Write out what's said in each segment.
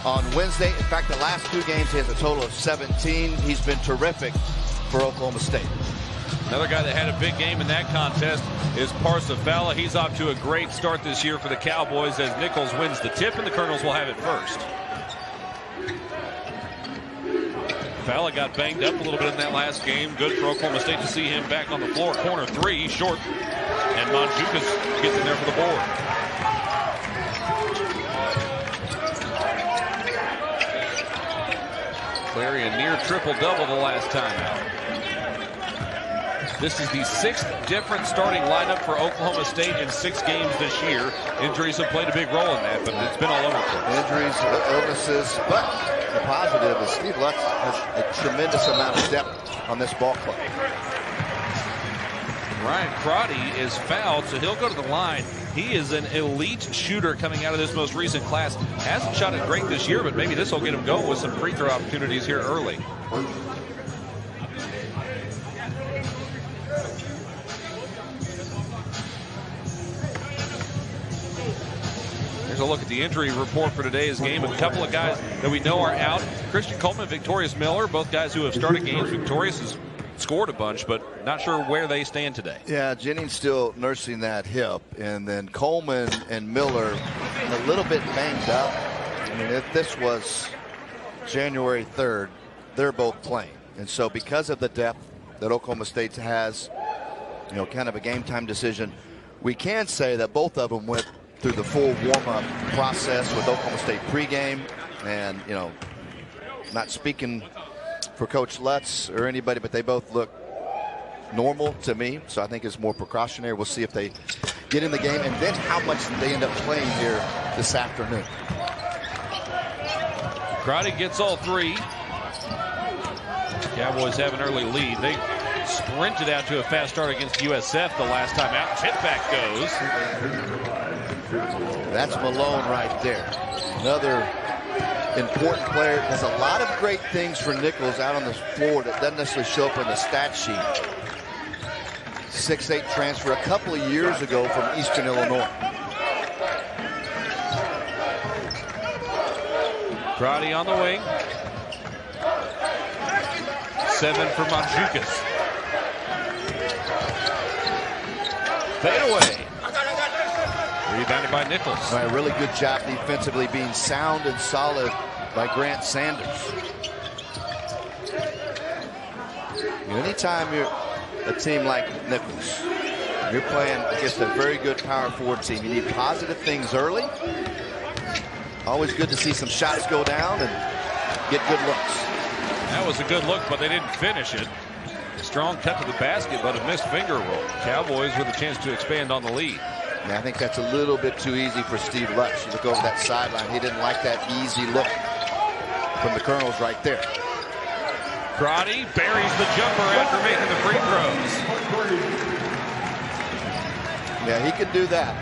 on Wednesday. In fact, the last 2 games, he has a total of 17. He's been terrific for Oklahoma State. Another guy that had a big game in that contest is Parsifala. He's off to a great start this year for the Cowboys as Nicholls wins the tip, and the Colonels will have it first. Fala got banged up a little bit in that last game. Good for Oklahoma State to see him back on the floor. Corner 3, short, and Manjukas gets in there for the board. Clary a near triple-double the last time out. This is the 6th different starting lineup for Oklahoma State in 6 games this year. Injuries have played a big role in that, but it's been all over the place. Injuries, illnesses, but the positive is Steve Lutz has a tremendous amount of depth on this ball club. Ryan Crotty is fouled, so he'll go to the line. He is an elite shooter coming out of this most recent class. Hasn't shot it great this year, but maybe this will get him going with some free throw opportunities here early. Here's a look at the injury report for today's game. A couple of guys that we know are out. Christian Coleman, Victorious Miller, both guys who have started games. Victorious has scored a bunch, but not sure where they stand today. Yeah, Jennings still nursing that hip, and then Coleman and Miller a little bit banged up. I mean, if this was January 3rd, they're both playing. And so because of the depth that Oklahoma State has, you know, kind of a game time decision, we can say that both of them went through the full warm-up process with Oklahoma State pregame. And, you know, not speaking for Coach Lutz or anybody, but they both look normal to me. So I think it's more precautionary. We'll see if they get in the game and then how much they end up playing here this afternoon. Crotty gets all 3. Cowboys have an early lead. They sprinted out to a fast start against USF the last time out. Tip back goes. That's Malone right there. Another important player. Does a lot of great things for Nicholls out on the floor that doesn't necessarily show up in the stat sheet. 6'8" transfer a couple of years ago from Eastern Illinois. Crotty on the wing. 7 for Manjukas. Fade away. Rebounded by Nicholls. All right, really good job defensively, being sound and solid by Grant Sanders. Anytime you're a team like Nicholls, you're playing against a very good power forward team. You need positive things early. Always good to see some shots go down and get good looks. That was a good look, but they didn't finish it. Strong cut to the basket, but a missed finger roll. Cowboys with a chance to expand on the lead. Yeah, I think that's a little bit too easy for Steve Lutz. You look over that sideline. He didn't like that easy look from the Colonels right there. Crotty buries the jumper after making the free throws. Yeah, he can do that.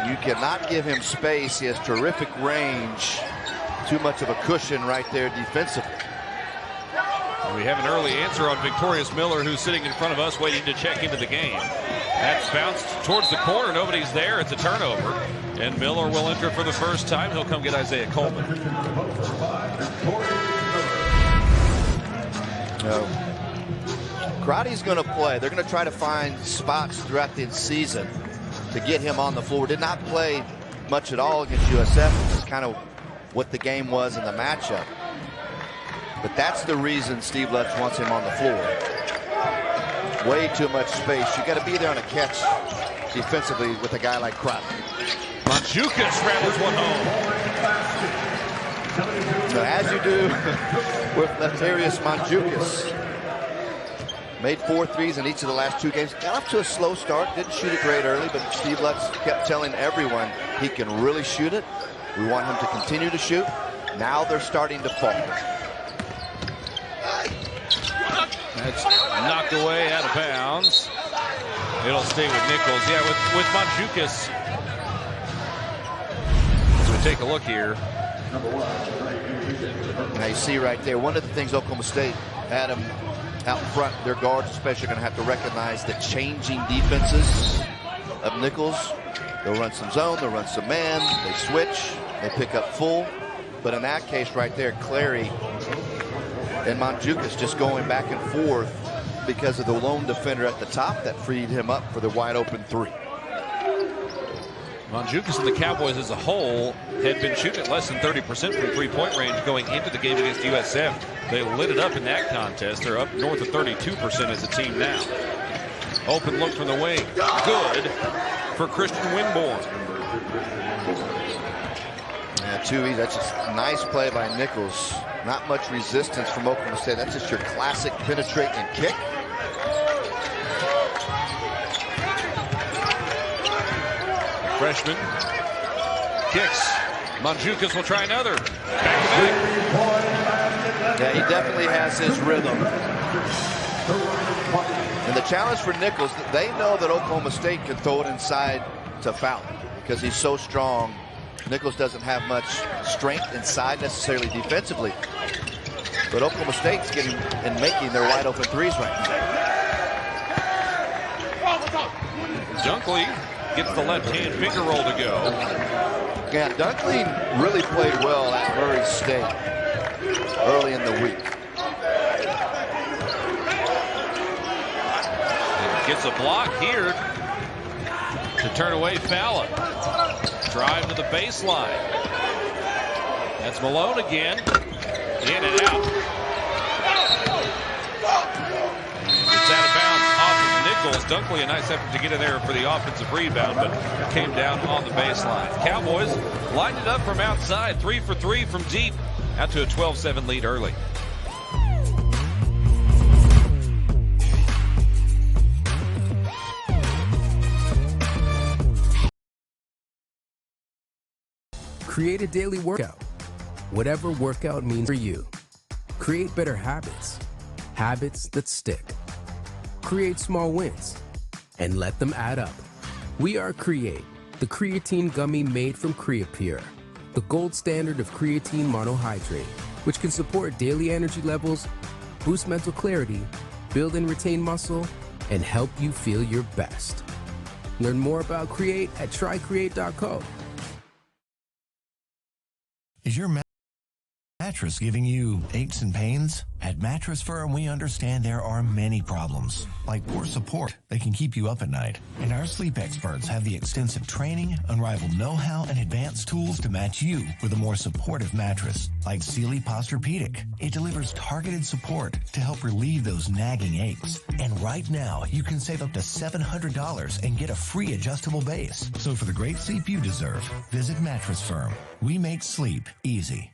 You cannot give him space. He has terrific range. Too much of a cushion right there defensively. We have an early answer on Victorious Miller, who's sitting in front of us waiting to check into the game. That's bounced towards the corner. Nobody's there. It's a turnover. And Miller will enter for the first time. He'll come get Isaiah Coleman. No. Crotty's going to play. They're going to try to find spots throughout the season to get him on the floor. Did not play much at all against USF, which is kind of what the game was in the matchup. But that's the reason Steve Lutz wants him on the floor. Way too much space. You got to be there on a catch defensively with a guy like Crotty. Manjukas rattles one home. So as you do with Latarius Manjukas. Made 4 threes in each of the last 2 games. Got off to a slow start. Didn't shoot it great early, but Steve Lutz kept telling everyone he can really shoot it. We want him to continue to shoot. Now they're starting to fall. That's knocked away out of bounds. It'll stay with Nicholls. Yeah, with Manjukas. As we take a look here. Now you see right there, one of the things Oklahoma State had them out front, their guards especially are going to have to recognize the changing defenses of Nicholls. They'll run some zone, they'll run some man, they switch, they pick up full. But in that case right there, Clary and Mandzukic just going back and forth because of the lone defender at the top that freed him up for the wide open three. Mandzukic and the Cowboys as a whole had been shooting at less than 30% from three-point range going into the game against USF. They lit it up in that contest. They're up north of 32% as a team now. Open look from the wing. Good for Christian Winborn. Yeah, too easy. That's just a nice play by Nicholls. Not much resistance from Oklahoma State. That's just your classic penetrate and kick. Freshman kicks. Mandzukic will try another. Back-to-back. Yeah, he definitely has his rhythm. And the challenge for Nicholls, they know that Oklahoma State can throw it inside to foul because he's so strong. Nicholls doesn't have much strength inside necessarily defensively. But Oklahoma State's getting and making their wide open threes right now. Dunkley gets the left-hand finger roll to go. Yeah, Dunkley really played well at Murray State early in the week. Gets a block here to turn away Fallon. Drive to the baseline. That's Malone again. In and out. It's out of bounds off of Nicholls. Dunkley, a nice effort to get in there for the offensive rebound, but came down on the baseline. Cowboys lined it up from outside. 3 for 3 from deep. Out to a 12-7 lead early. Create a daily workout. Whatever workout means for you. Create better habits. Habits that stick. Create small wins. And let them add up. We are Create, the creatine gummy made from Creapure, the gold standard of creatine monohydrate, which can support daily energy levels, boost mental clarity, build and retain muscle, and help you feel your best. Learn more about Create at trycreate.co. Is your mattress giving you aches and pains? At Mattress Firm, we understand there are many problems, like poor support that can keep you up at night. And our sleep experts have the extensive training, unrivaled know-how, and advanced tools to match you with a more supportive mattress, like Sealy Posturepedic. It delivers targeted support to help relieve those nagging aches. And right now, you can save up to $700 and get a free adjustable base. So for the great sleep you deserve, visit Mattress Firm. We make sleep easy.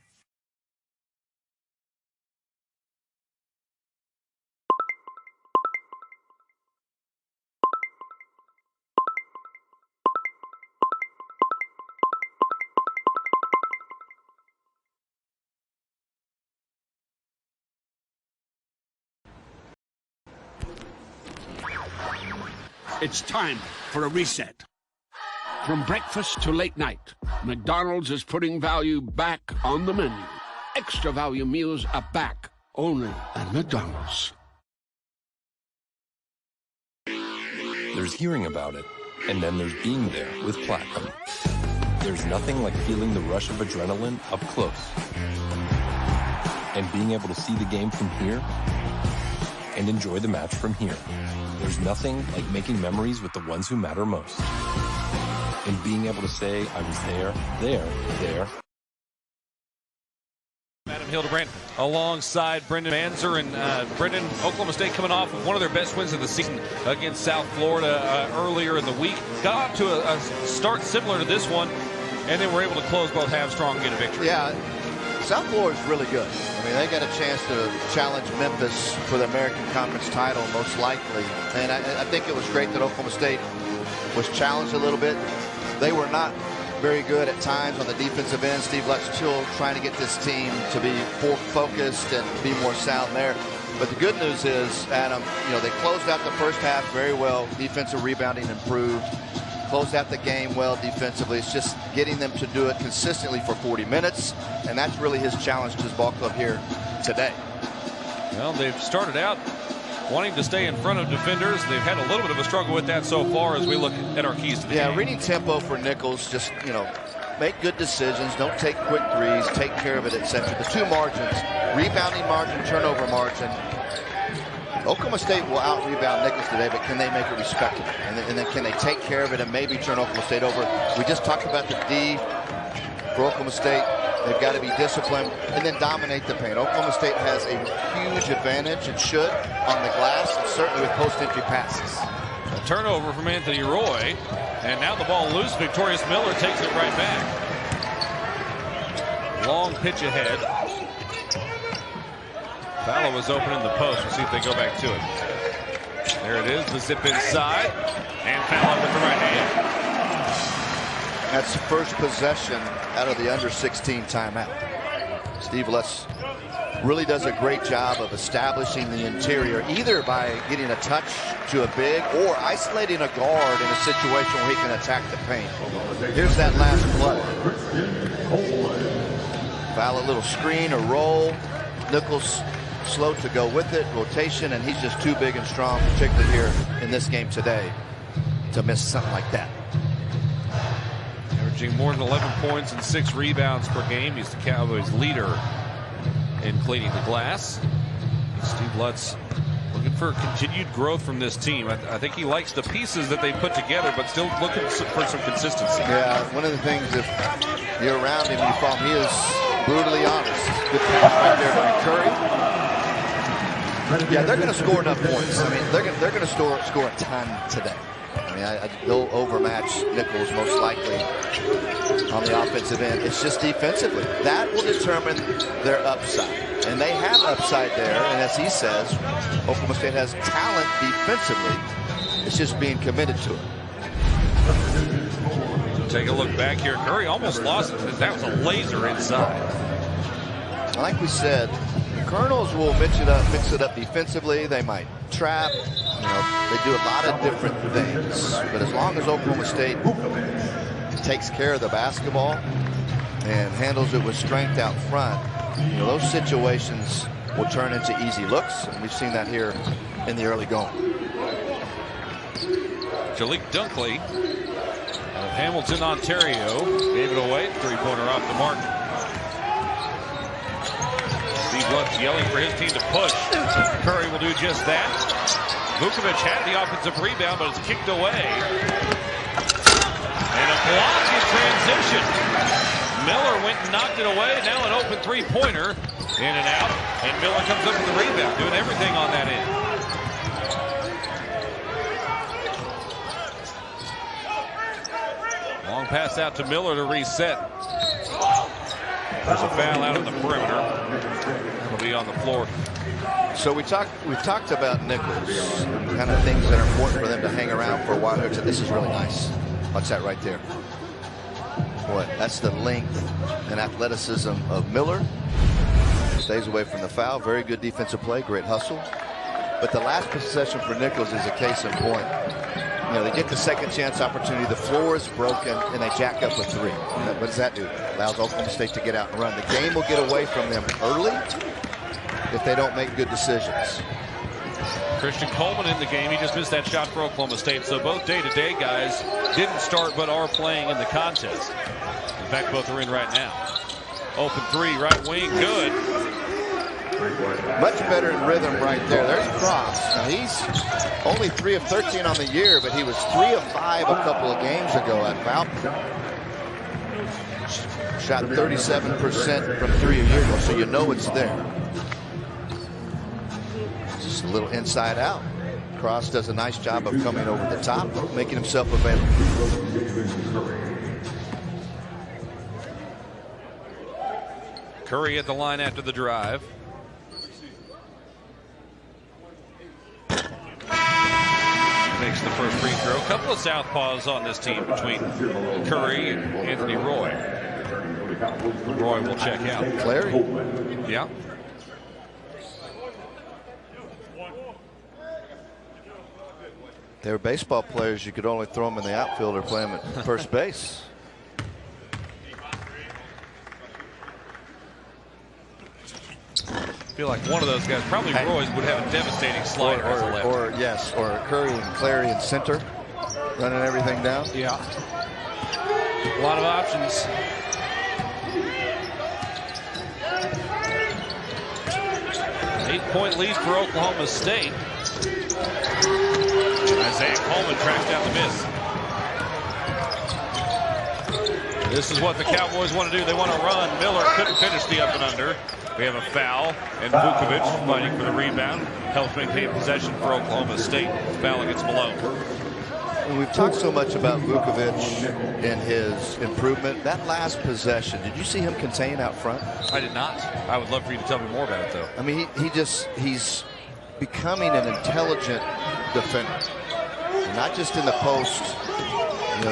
It's time for a reset. From breakfast to late night, McDonald's is putting value back on the menu. Extra value meals are back only at McDonald's. There's hearing about it, and then there's being there with Platinum. There's nothing like feeling the rush of adrenaline up close. And being able to see the game from here and enjoy the match from here. There's nothing like making memories with the ones who matter most. And being able to say, I was there. Adam Hildebrand alongside Brendan Manzer. And Brendan, Oklahoma State coming off of one of their best wins of the season against South Florida earlier in the week. Got off to a start similar to this one, and then were able to close both halves strong and get a victory. Yeah, South Florida's really good. I mean, they got a chance to challenge Memphis for the American Conference title, most likely. And I think it was great that Oklahoma State was challenged a little bit. They were not very good at times on the defensive end. Steve Luck's still trying to get this team to be focused and be more sound there. But the good news is, Adam, they closed out the first half very well. Defensive rebounding improved. Closed out the game well defensively. It's just getting them to do it consistently for 40 minutes, and that's really his challenge to his ball club here today. Well, they've started out wanting to stay in front of defenders. They've had a little bit of a struggle with that so far as we look at our keys to the game. Yeah, reading tempo for Nicholls, just, make good decisions, don't take quick threes, take care of it, etc. The two margins, rebounding margin, turnover margin. Oklahoma State will out-rebound Nicholls today, but can they make it respectable? And then can they take care of it and maybe turn Oklahoma State over? We just talked about the D for Oklahoma State. They've got to be disciplined and then dominate the paint. Oklahoma State has a huge advantage, and should, on the glass, and certainly with post-entry passes. A turnover from Anthony Roy, and now the ball loose. Victorious Miller takes it right back. Long pitch ahead. Fowler was open in the post. We'll see if they go back to it. There it is, the zip inside, and Fowler with the right hand. That's the first possession out of the under-16 timeout. Steve Lutz really does a great job of establishing the interior, either by getting a touch to a big or isolating a guard in a situation where he can attack the paint. Here's that last play. Foul, a little screen or roll. Nicholls slow to go with it, rotation, and he's just too big and strong, particularly here in this game today, to miss something like that. Averaging more than 11 points and 6 rebounds per game. He's the Cowboys' leader in cleaning the glass. Steve Lutz looking for continued growth from this team. I think he likes the pieces that they put together, but still looking for some consistency. Yeah, one of the things, if you're around him, you follow him, he is brutally honest. Good pass right there by Curry. Yeah, they're going to score enough points. I mean, they're going to score a ton today. I mean, they'll overmatch Nicholls most likely on the offensive end. It's just defensively. That will determine their upside. And they have upside there. And as he says, Oklahoma State has talent defensively. It's just being committed to it. Take a look back here. Curry almost lost it. That was a laser inside. Like we said, the Colonels will mix it up defensively. They might trap. You know, they do a lot of different things. But as long as Oklahoma State takes care of the basketball and handles it with strength out front, you know, those situations will turn into easy looks. And we've seen that here in the early going. Jalik Dunkley of Hamilton, Ontario, gave it away. Three-pointer off the mark. Steve Lutz yelling for his team to push. Curry will do just that. Vukovic had the offensive rebound, but it's kicked away. And a block in transition. Miller went and knocked it away. Now an open three-pointer. In and out. And Miller comes up with the rebound, doing everything on that end. Long pass out to Miller to reset. There's a foul out on the perimeter. It'll be on the floor. So we talked about Nicholls, kind of things that are important for them to hang around for a while here. This is really nice. Watch that right there. Boy, that's the length and athleticism of Miller. Stays away from the foul. Very good defensive play. Great hustle. But the last possession for Nicholls is a case in point. You know, they get the second chance opportunity. The floor is broken, and they jack up a three. What does that do? Allows Oklahoma State to get out and run. The game will get away from them early if they don't make good decisions. Christian Coleman in the game. He just missed that shot for Oklahoma State. So both day-to-day guys didn't start but are playing in the contest. In fact, both are in right now. Open three, right wing, good. Much better in rhythm right there. There's Cross. Now he's only 3 of 13 on the year, but he was 3 of 5 a couple of games ago at Falcon. Shot 37% from 3 a year ago, so you know it's there. Just a little inside out. Cross does a nice job of coming over the top, making himself available. Curry at the line after the drive. Makes the first free throw. A couple of southpaws on this team between Curry and Anthony Roy. Roy will check out. Clary? Yeah. They were baseball players. You could only throw them in the outfield or play them at first base. I feel like one of those guys, probably Roy's, would have a devastating slider as a left. Or Curry and Clary in center, running everything down. Yeah. A lot of options. An 8-point lead for Oklahoma State. Isaiah Coleman tracks down the miss. This is what the Cowboys want to do. They want to run. Miller couldn't finish the up and under. We have a foul, and Vukovic fighting for the rebound. Helps maintain possession for Oklahoma State. Foul against Malone. And we've talked so much about Vukovic and his improvement. That last possession, did you see him contain out front? I did not. I would love for you to tell me more about it, though. I mean, he's becoming an intelligent defender. Not just in the post,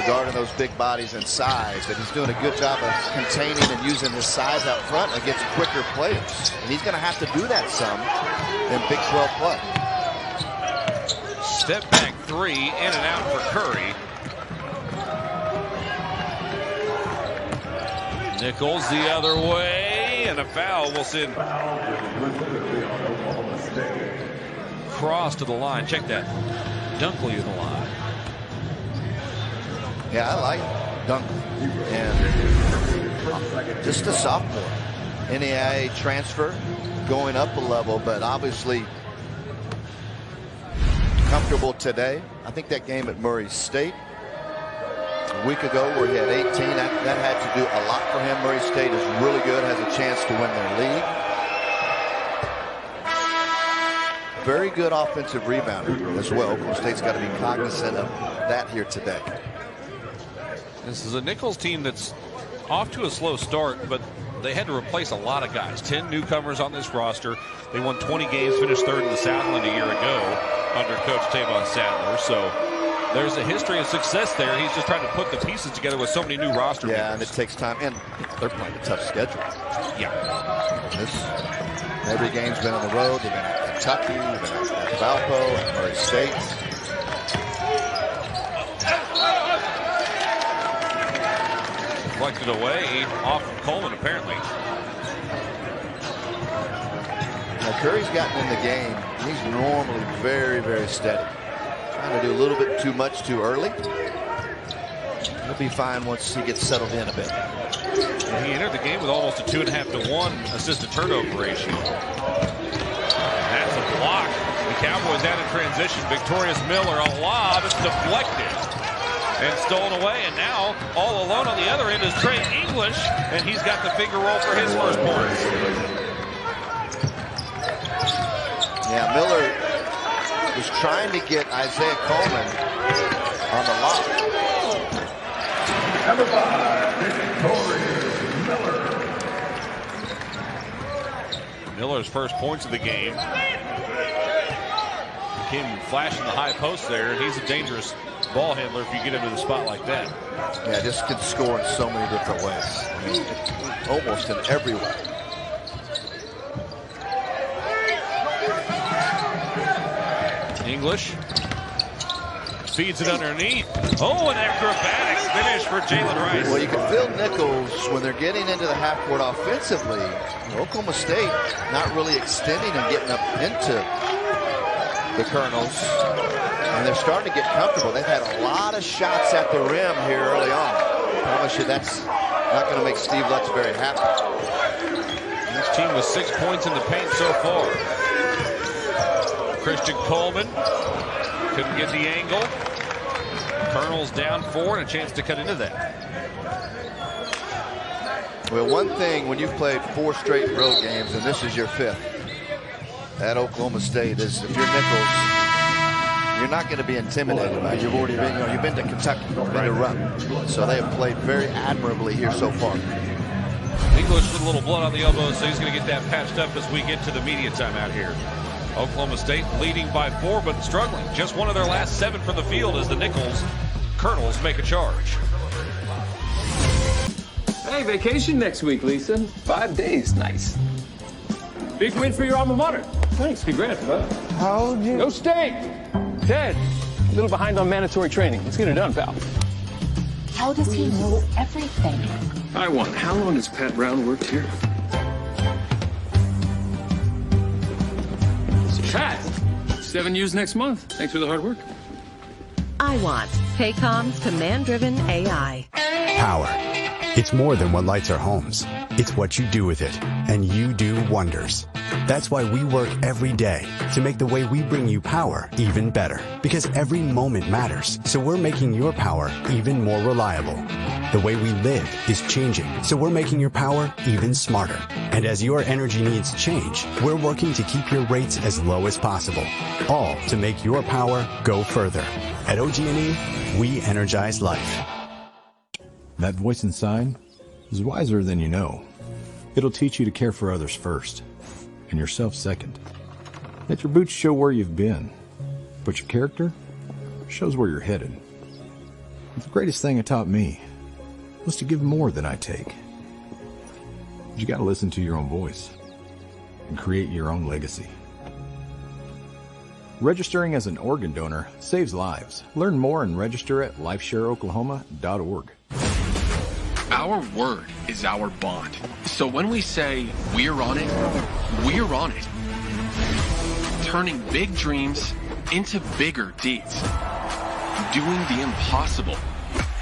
guarding those big bodies and size, but he's doing a good job of containing and using his size out front against quicker players. And he's going to have to do that some in Big 12 play. Step back three, in and out for Curry. Nicholls the other way, and a foul will send Cross to the line. Check that. Dunkley to the line. Yeah, I like Dunkley. And just a sophomore. NAIA transfer, going up a level, but obviously comfortable today. I think that game at Murray State a week ago where he had 18, that had to do a lot for him. Murray State is really good, has a chance to win their league. Very good offensive rebounder as well. Oklahoma State's got to be cognizant of that here today. This is a Nicholls team that's off to a slow start, but they had to replace a lot of guys. 10 newcomers on this roster. They won 20 games, finished third in the Southland a year ago under Coach Tavon Sadler. So there's a history of success there. He's just trying to put the pieces together with so many new roster members. Yeah, and it takes time. And they're playing a tough schedule. Yeah. Every game's been on the road. They've been at Kentucky, they've been at Valpo, at Murray State. Deflected away off of Coleman, apparently. Now, Curry's gotten in the game. He's normally very, very steady. Trying to do a little bit too much too early. He'll be fine once he gets settled in a bit. And he entered the game with almost a 2.5 to 1 assist-to-turnover ratio. That's a block. The Cowboys out in transition. Victorious Miller, a lob. It's deflected and stolen away. And now, all alone on the other end is Trey English, and he's got the finger roll for his first point. Yeah, Miller was trying to get Isaiah Coleman on the lob. Number 5, Victorious Miller. Miller's first points of the game. Came flashing the high post there, and he's a dangerous ball handler if you get into the spot like that. Yeah, just can score in so many different ways. I mean, almost in every way. English feeds it underneath. Oh, an acrobatic finish for Jalen Rice. Well, you can feel Nicholls when they're getting into the half court offensively. Oklahoma State not really extending and getting up into the Colonels. And they're starting to get comfortable. They've had a lot of shots at the rim here early on. I promise you that's not going to make Steve Lutz very happy. This team with 6 points in the paint so far. Christian Coleman couldn't get the angle. Colonels down 4 and a chance to cut into that. Well, one thing when you've played 4 straight road games and this is your 5th at Oklahoma State is if you're Nicholls, you're not going to be intimidated by it. You've already been, you've been to Kentucky, you've been to Run. So they have played very admirably here so far. English with a little blood on the elbow, so he's going to get that patched up as we get to the media timeout here. Oklahoma State leading by 4, but struggling. Just one of their last 7 from the field as the Nicholls Colonels make a charge. Hey, vacation next week, Lisa. 5 days, nice. Big win for your alma mater. Thanks, congrats, bud. How old you? No state. Dad, a little behind on mandatory training. Let's get it done, pal. How does he know everything? I won. How long has Pat Brown worked here? Pat, 7 years next month. Thanks for the hard work. I want Paycom's command-driven AI. power. It's more than what lights our homes. It's what you do with it, and you do wonders. That's why we work every day to make the way we bring you power even better. Because every moment matters, so we're making your power even more reliable. The way we live is changing, so we're making your power even smarter. And as your energy needs change, we're working to keep your rates as low as possible. All to make your power go further. At OG&E, we energize life. That voice inside is wiser than you know. It'll teach you to care for others first, and yourself second. Let your boots show where you've been, but your character shows where you're headed. But the greatest thing it taught me was to give more than I take. But you gotta listen to your own voice and create your own legacy. Registering as an organ donor saves lives. Learn more and register at lifeshareoklahoma.org. Our word is our bond. So when we say we're on it, we're on it. Turning big dreams into bigger deeds. Doing the impossible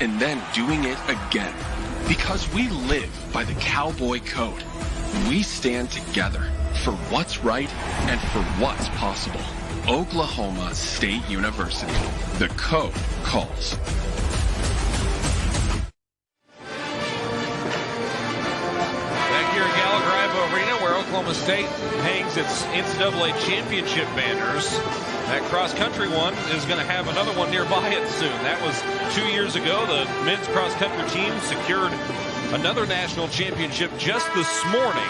and then doing it again. Because we live by the cowboy code. We stand together for what's right and for what's possible. Oklahoma State University. The code calls. Oklahoma State hangs its NCAA championship banners. That cross-country one is going to have another one nearby it soon. That was 2 years ago. The men's cross-country team secured another national championship just this morning.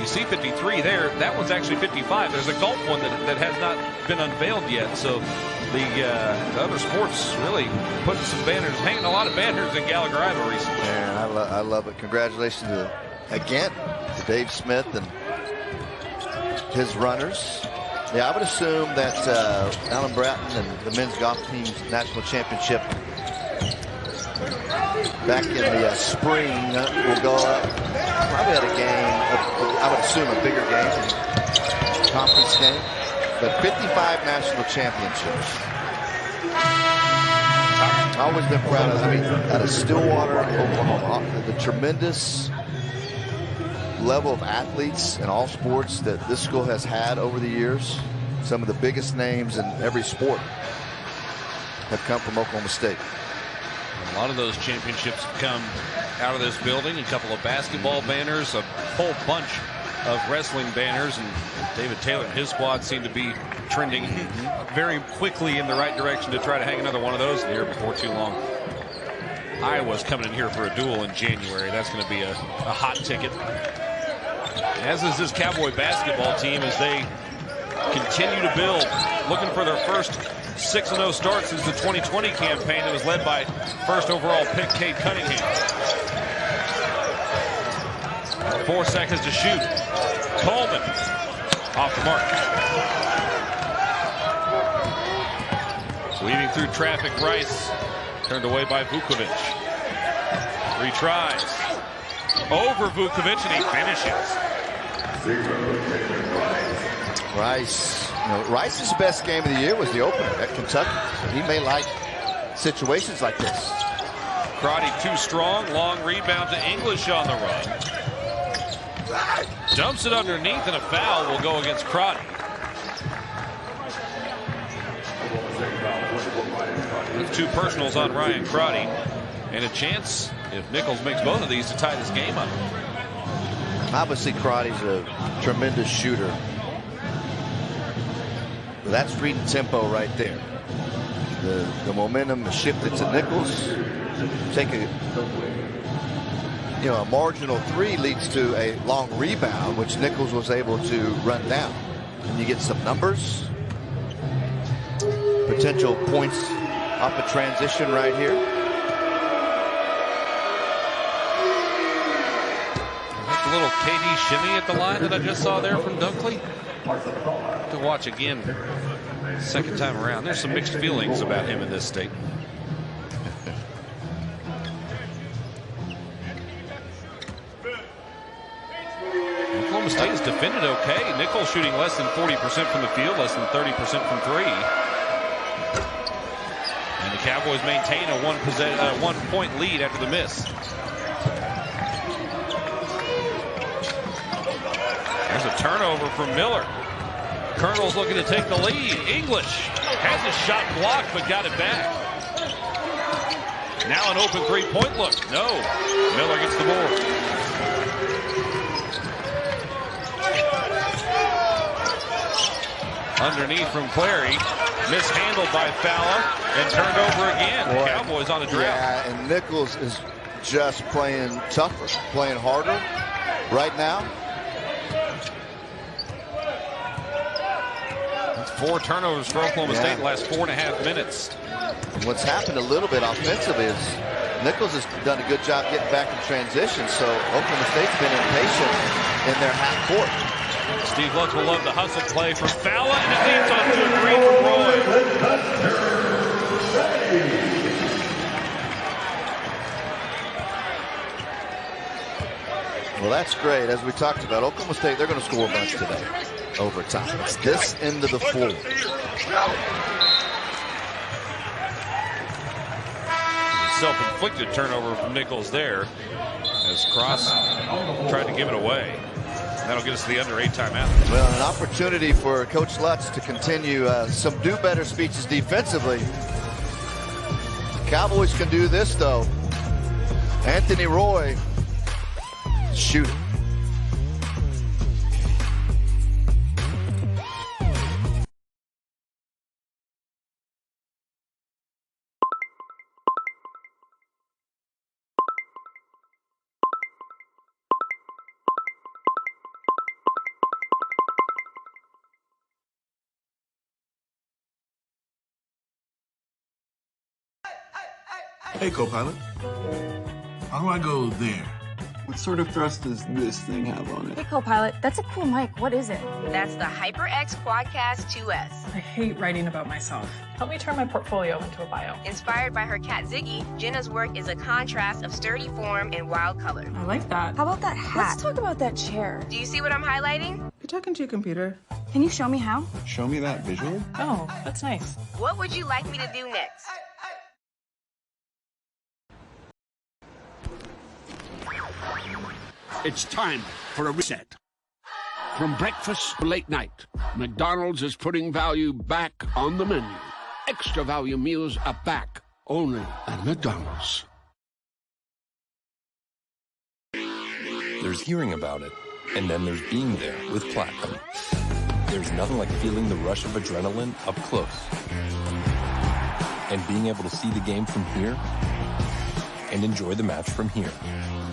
You see 53 there. That one's actually 55. There's a golf one that has not been unveiled yet. So the other sports really putting some banners, hanging a lot of banners in Gallagher Iva recently. Man, I love it. Congratulations again to Dave Smith and his runners. Yeah, I would assume that Alan Bratton and the men's golf team's national championship back in the spring will go up probably at a game, I would assume a bigger game, conference game, but 55 national championships. I've always been proud of, out of Stillwater, Oklahoma, the tremendous level of athletes in all sports that this school has had over the years. Some of the biggest names in every sport have come from Oklahoma State. A lot of those championships have come out of this building. A couple of basketball banners, a whole bunch of wrestling banners, and David Taylor and his squad seem to be trending very quickly in the right direction to try to hang another one of those here before too long. Iowa's coming in here for a duel in January. That's going to be a hot ticket. As is this Cowboy basketball team as they continue to build, looking for their first 6-0 start since the 2020 campaign that was led by first overall pick Cade Cunningham. 4 seconds to shoot. Coleman off the mark. Weaving through traffic, Rice turned away by Vukovic. 3 tries. Over Vukovic, and he finishes. Rice's best game of the year was the opener at Kentucky. He may like situations like this. Crotty too strong. Long rebound to English on the run. Dumps it underneath, and a foul will go against Crotty. There's 2 personals on Ryan Crotty, and a chance, if Nicholls makes both of these, to tie this game up. Obviously, Crotty's a tremendous shooter. But that's reading tempo right there. The momentum shifted to Nicholls. Take a marginal 3 leads to a long rebound, which Nicholls was able to run down. And you get some numbers. Potential points off a transition right here. That's a little KD shimmy at the line that I just saw there from Dunkley. To watch again, second time around. There's some mixed feelings about him in this state. Oklahoma State has defended okay. Nicholls shooting less than 40% from the field, less than 30% from 3. And the Cowboys maintain a one-point lead after the miss. There's a turnover from Miller. Colonel's looking to take the lead. English has his shot blocked but got it back. Now an open three-point look. No. Miller gets the board. Underneath from Clary. Mishandled by Fowler and turned over again. The Cowboys on a drought. Yeah, and Nicholls is just playing tougher, playing harder right now. That's 4 turnovers for Oklahoma State in the last 4.5 minutes. And what's happened a little bit offensively is Nicholls has done a good job getting back in transition, so Oklahoma State's been impatient in their half court. Steve Lutz will love the hustle play from Fowler, and it leads on to a three from Roy. Well, that's great. As we talked about, Oklahoma State, they're going to score a bunch today. Overtime. It's this end of the floor. Self-inflicted turnover from Nicholls there as Cross tried to give it away. That'll get us to the under 8 timeout. Well, an opportunity for Coach Lutz to continue some do-better speeches defensively. Cowboys can do this, though. Anthony Roy, shoot it. Hey, co-pilot. How do I go there? What sort of thrust does this thing have on it? Hey, co-pilot, that's a cool mic. What is it? That's the HyperX Quadcast 2S. I hate writing about myself. Help me turn my portfolio into a bio. Inspired by her cat Ziggy, Jenna's work is a contrast of sturdy form and wild color. I like that. How about that hat? Let's talk about that chair. Do you see what I'm highlighting? You're talking to your computer. Can you show me how? Show me that visual? Oh, that's nice. What would you like me to do next? It's time for a reset. From breakfast to late night, McDonald's is putting value back on the menu. Extra value meals are back only at McDonald's. There's hearing about it, and then there's being there with Platinum. There's nothing like feeling the rush of adrenaline up close. And being able to see the game from here and enjoy the match from here.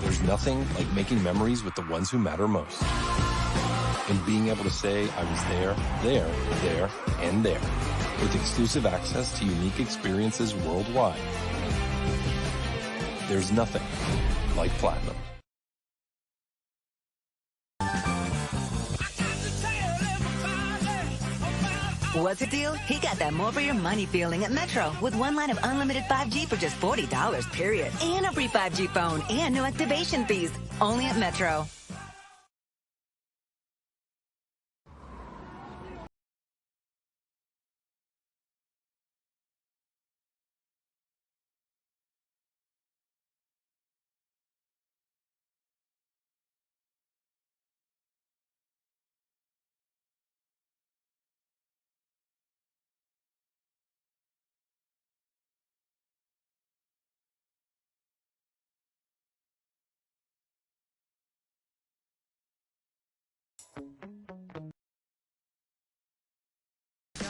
There's nothing like making memories with the ones who matter most. And being able to say, I was there, and there. With exclusive access to unique experiences worldwide. There's nothing like Platinum. What's the deal? He got that more for your money feeling at Metro with 1 line of unlimited 5G for just $40, period. And a free 5G phone and no activation fees. Only at Metro.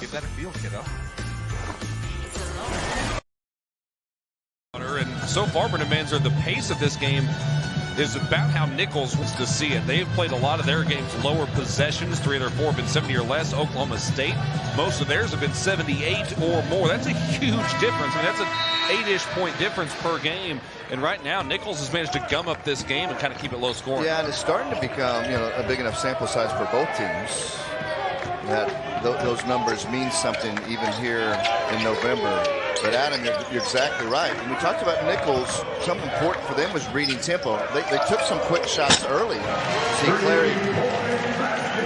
Give that a feel, kiddo. And so far, Brendan Manzer, the pace of this game is about how Nicholls wants to see it. They've played a lot of their games lower possessions. 3 of their 4 have been 70 or less. Oklahoma State, most of theirs have been 78 or more. That's a huge difference. I mean, that's an 8-ish point difference per game. And right now, Nicholls has managed to gum up this game and kind of keep it low scoring. Yeah, and it's starting to become, a big enough sample size for both teams that those numbers mean something even here in November. But Adam, you're exactly right. When we talked about Nicholls, something important for them was reading tempo. They took some quick shots early. See Clary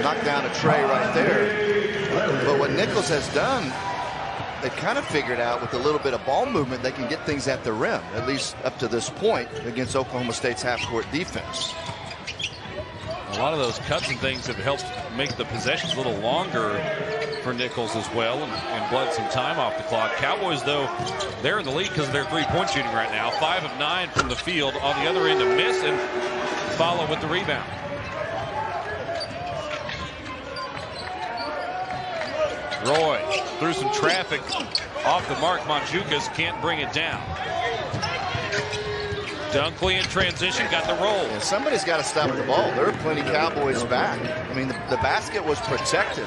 knock down a tray right there. But what Nicholls has done, they've kind of figured out with a little bit of ball movement they can get things at the rim, at least up to this point against Oklahoma State's half-court defense. A lot of those cuts and things have helped make the possessions a little longer for Nicholls as well, and bled some time off the clock. Cowboys, though, they're in the lead because of their three-point shooting right now. 5 of 9 from the field. On the other end, a miss, and follow with the rebound. Roy through some traffic off the mark. Manjukas can't bring it down. Dunkley in transition, got the roll. Yeah, somebody's got to stop the ball. There are plenty of Cowboys back. I mean, the basket was protected.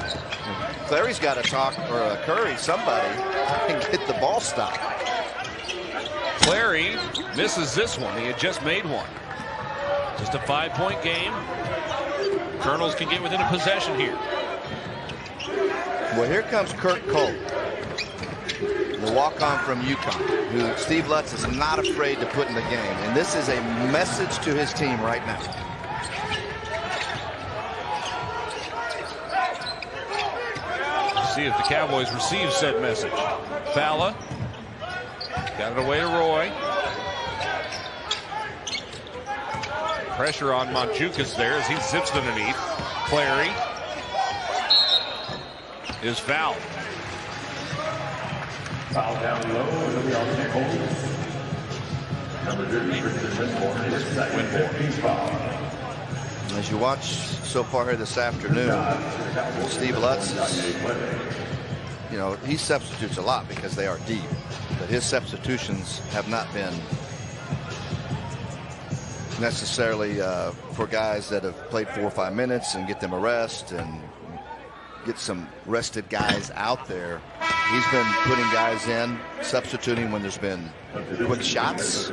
Clary's got to talk, or Curry, somebody, and get the ball stopped. Clary misses this one. He had just made one. Just a 5-point game. Colonels can get within a possession here. Well, here comes Kurt Cole, the walk-on from UConn, who Steve Lutz is not afraid to put in the game. And this is a message to his team right now. See if the Cowboys receive said message. Falla got it away to Roy. Pressure on Manjukas there as he zips it underneath. Clary is fouled. Foul down low, it'll be on Nicholls. Number 30, Winborn, his second 15th foul. As you watch so far here this afternoon, Steve Lutz is, you know, he substitutes a lot because they are deep, but his substitutions have not been necessarily for guys that have played 4 or 5 minutes and get them a rest and get some rested guys out there. He's been putting guys in, substituting when there's been quick shots,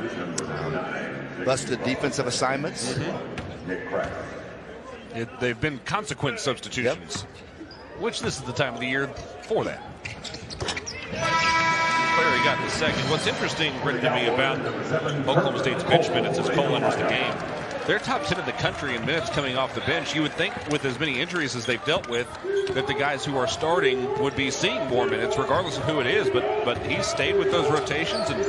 busted defensive assignments. They've been consequent substitutions, which this is the time of the year for that. Clary got the second. What's interesting, Britton, to me about Oklahoma State's bench minutes as Cole enters the game, they're top 10 in the country in minutes coming off the bench. You would think with as many injuries as they've dealt with that the guys who are starting would be seeing more minutes regardless of who it is, but he's stayed with those rotations and,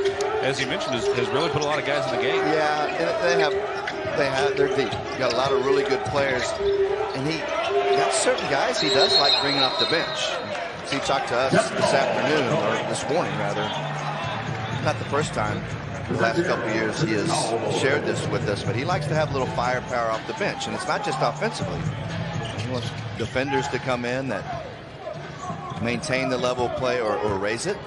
as you mentioned, has really put a lot of guys in the game. Yeah, they're deep. Got a lot of really good players, and he got certain guys he does like bringing off the bench. He talked to us this afternoon, or this morning rather. Not the first time. The last couple of years he has shared this with us, but he likes to have a little firepower off the bench, and it's not just offensively. He wants defenders to come in that maintain the level of play or raise it.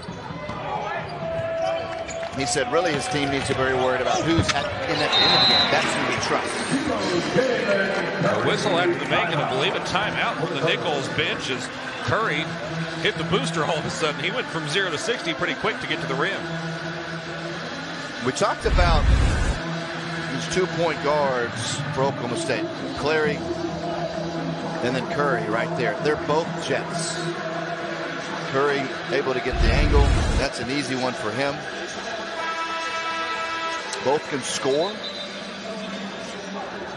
He said really his team needs to be very worried about who's at the end of the game. That's who we trust. A whistle after the making, I believe, a timeout from the Nicholls bench as Curry hit the booster all of a sudden. He went from 0 to 60 pretty quick to get to the rim. We talked about these 2-point guards for Oklahoma State. Clary and then Curry right there. They're both Jets. Curry able to get the angle. That's an easy one for him. Both can score.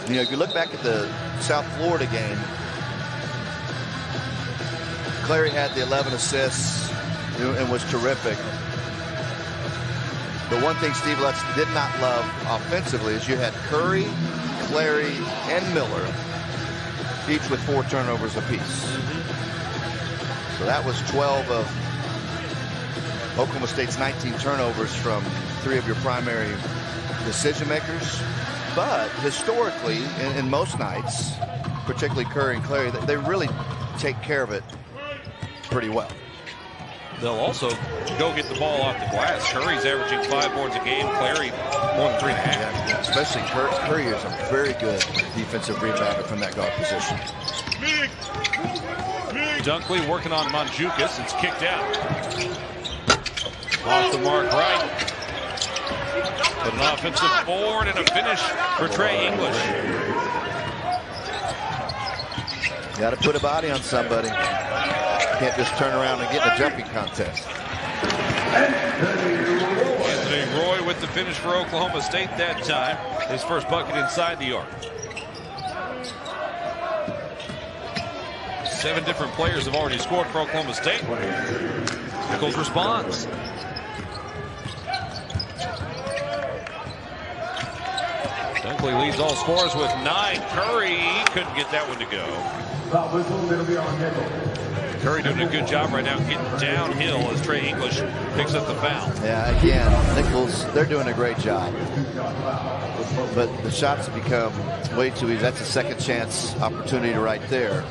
You know, if you look back at the South Florida game, Clary had the 11 assists and was terrific. The one thing Steve Lutz did not love offensively is you had Curry, Clary, and Miller, each with 4 turnovers apiece. So that was 12 of Oklahoma State's 19 turnovers from 3 of your primary decision makers. But historically, in most nights, particularly Curry and Clary, they really take care of it pretty well. They'll also go get the ball off the glass. Curry's averaging 5 boards a game. Clary more than 3.5. Yeah, especially Curry is a very good defensive rebounder from that guard position. Dunkley working on Manjukas. It's kicked out. Off the mark right. But an offensive board and a finish for Trey English. Got to put a body on somebody. Can't just turn around and get in a jumping contest. Anthony Roy with the finish for Oklahoma State that time. His first bucket inside the arc. 7 different players have already scored for Oklahoma State. Nicholls responds. Dunkley leads all scorers with 9. Curry couldn't get that one to go. Curry doing a good job right now getting downhill as Trey English picks up the foul. Yeah, again, Nicholls, they're doing a great job. But the shots have become way too easy. That's a second chance opportunity right there.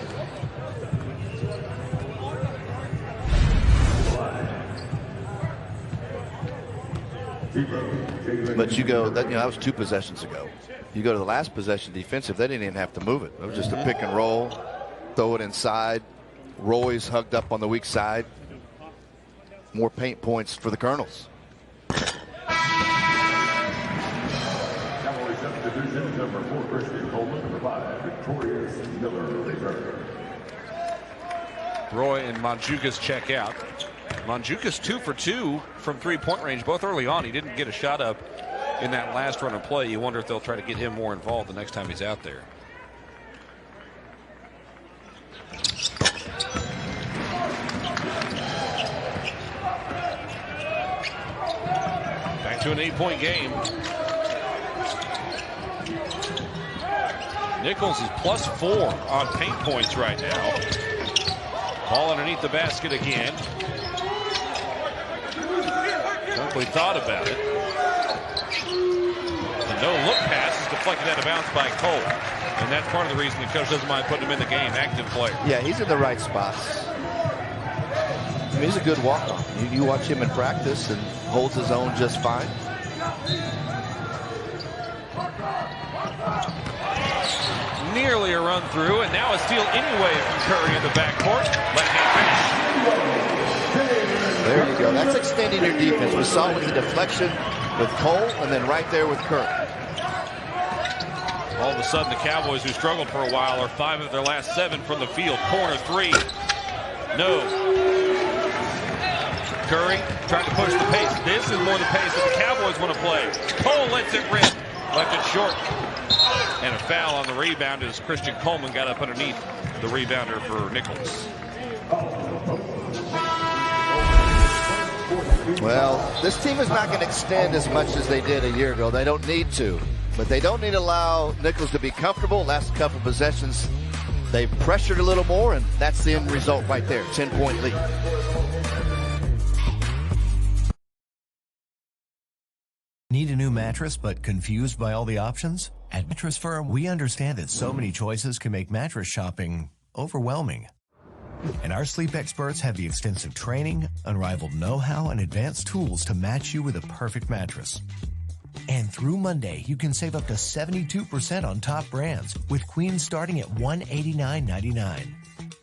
But you go, that was 2 possessions ago. You go to the last possession defensive, they didn't even have to move it. It was just a pick and roll, throw it inside. Roy's hugged up on the weak side. More paint points for the Colonels. Roy and Monjukas check out. Monjukas 2 for 2 from 3-point range, both early on. He didn't get a shot up in that last run of play. You wonder if they'll try to get him more involved the next time he's out there. Back to an 8-point game. Nicholls is +4 on paint points right now. Ball underneath the basket again. Dunkley thought about it. The no-look pass is deflected out of bounds by Cole. And that's part of the reason the coach doesn't mind putting him in the game. Active player. Yeah, he's in the right spots. I mean, he's a good walk-on. You watch him in practice and holds his own just fine. Nearly a run through, and now a steal anyway from Curry in the backcourt. Left-hand finish. There you go. That's extending your defense. We saw it with the deflection with Cole, and then right there with Curry. All of a sudden, the Cowboys, who struggled for a while, are 5 of their last 7 from the field. Corner 3. No. Curry trying to push the pace. This is more the pace that the Cowboys want to play. Cole lets it rip. Left it short. And a foul on the rebound as Christian Coleman got up underneath the rebounder for Nicholls. Well, this team is not going to extend as much as they did a year ago. They don't need to. But they don't need to allow Nicholls to be comfortable. Last couple possessions, they've pressured a little more, and that's the end result right there. 10-point lead. Need a new mattress but confused by all the options? At Mattress Firm, we understand that so many choices can make mattress shopping overwhelming. And our sleep experts have the extensive training, unrivaled know-how, and advanced tools to match you with a perfect mattress. And through Monday, you can save up to 72% on top brands, with Queen starting at $189.99.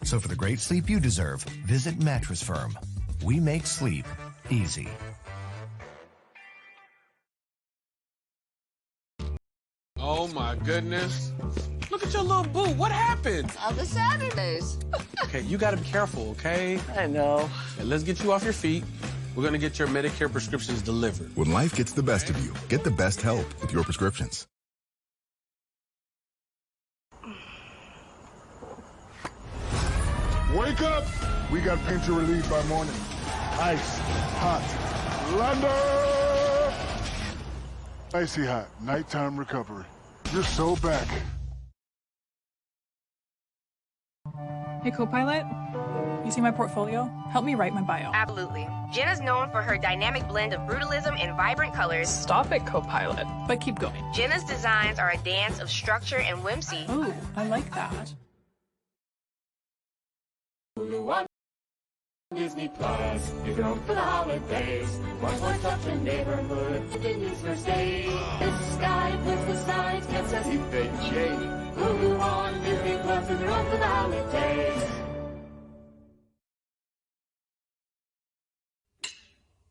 So for the great sleep you deserve, visit Mattress Firm. We make sleep easy. Oh my goodness. Look at your little boo. What happened? Other Saturdays. Okay, you gotta be careful, okay? I know. And let's get you off your feet. We're gonna get your Medicare prescriptions delivered. When life gets the best of you, get the best help with your prescriptions. Wake up! We got painter relief by morning. Ice, hot, Lando! Icy hot, nighttime recovery. You're so back. Hey, co-pilot, you see my portfolio? Help me write my bio. Absolutely. Jen is known for her dynamic blend of brutalism and vibrant colors. Stop it, co-pilot, but keep going. Jenna's designs are a dance of structure and whimsy. Ooh, I like that. Disney Plus, you can home for the holidays. Watch Boys Touch the Neighborhood, the news first day. This guy puts the signs, gets us if they change. Hulu on Disney Plus, and you're home for the holidays.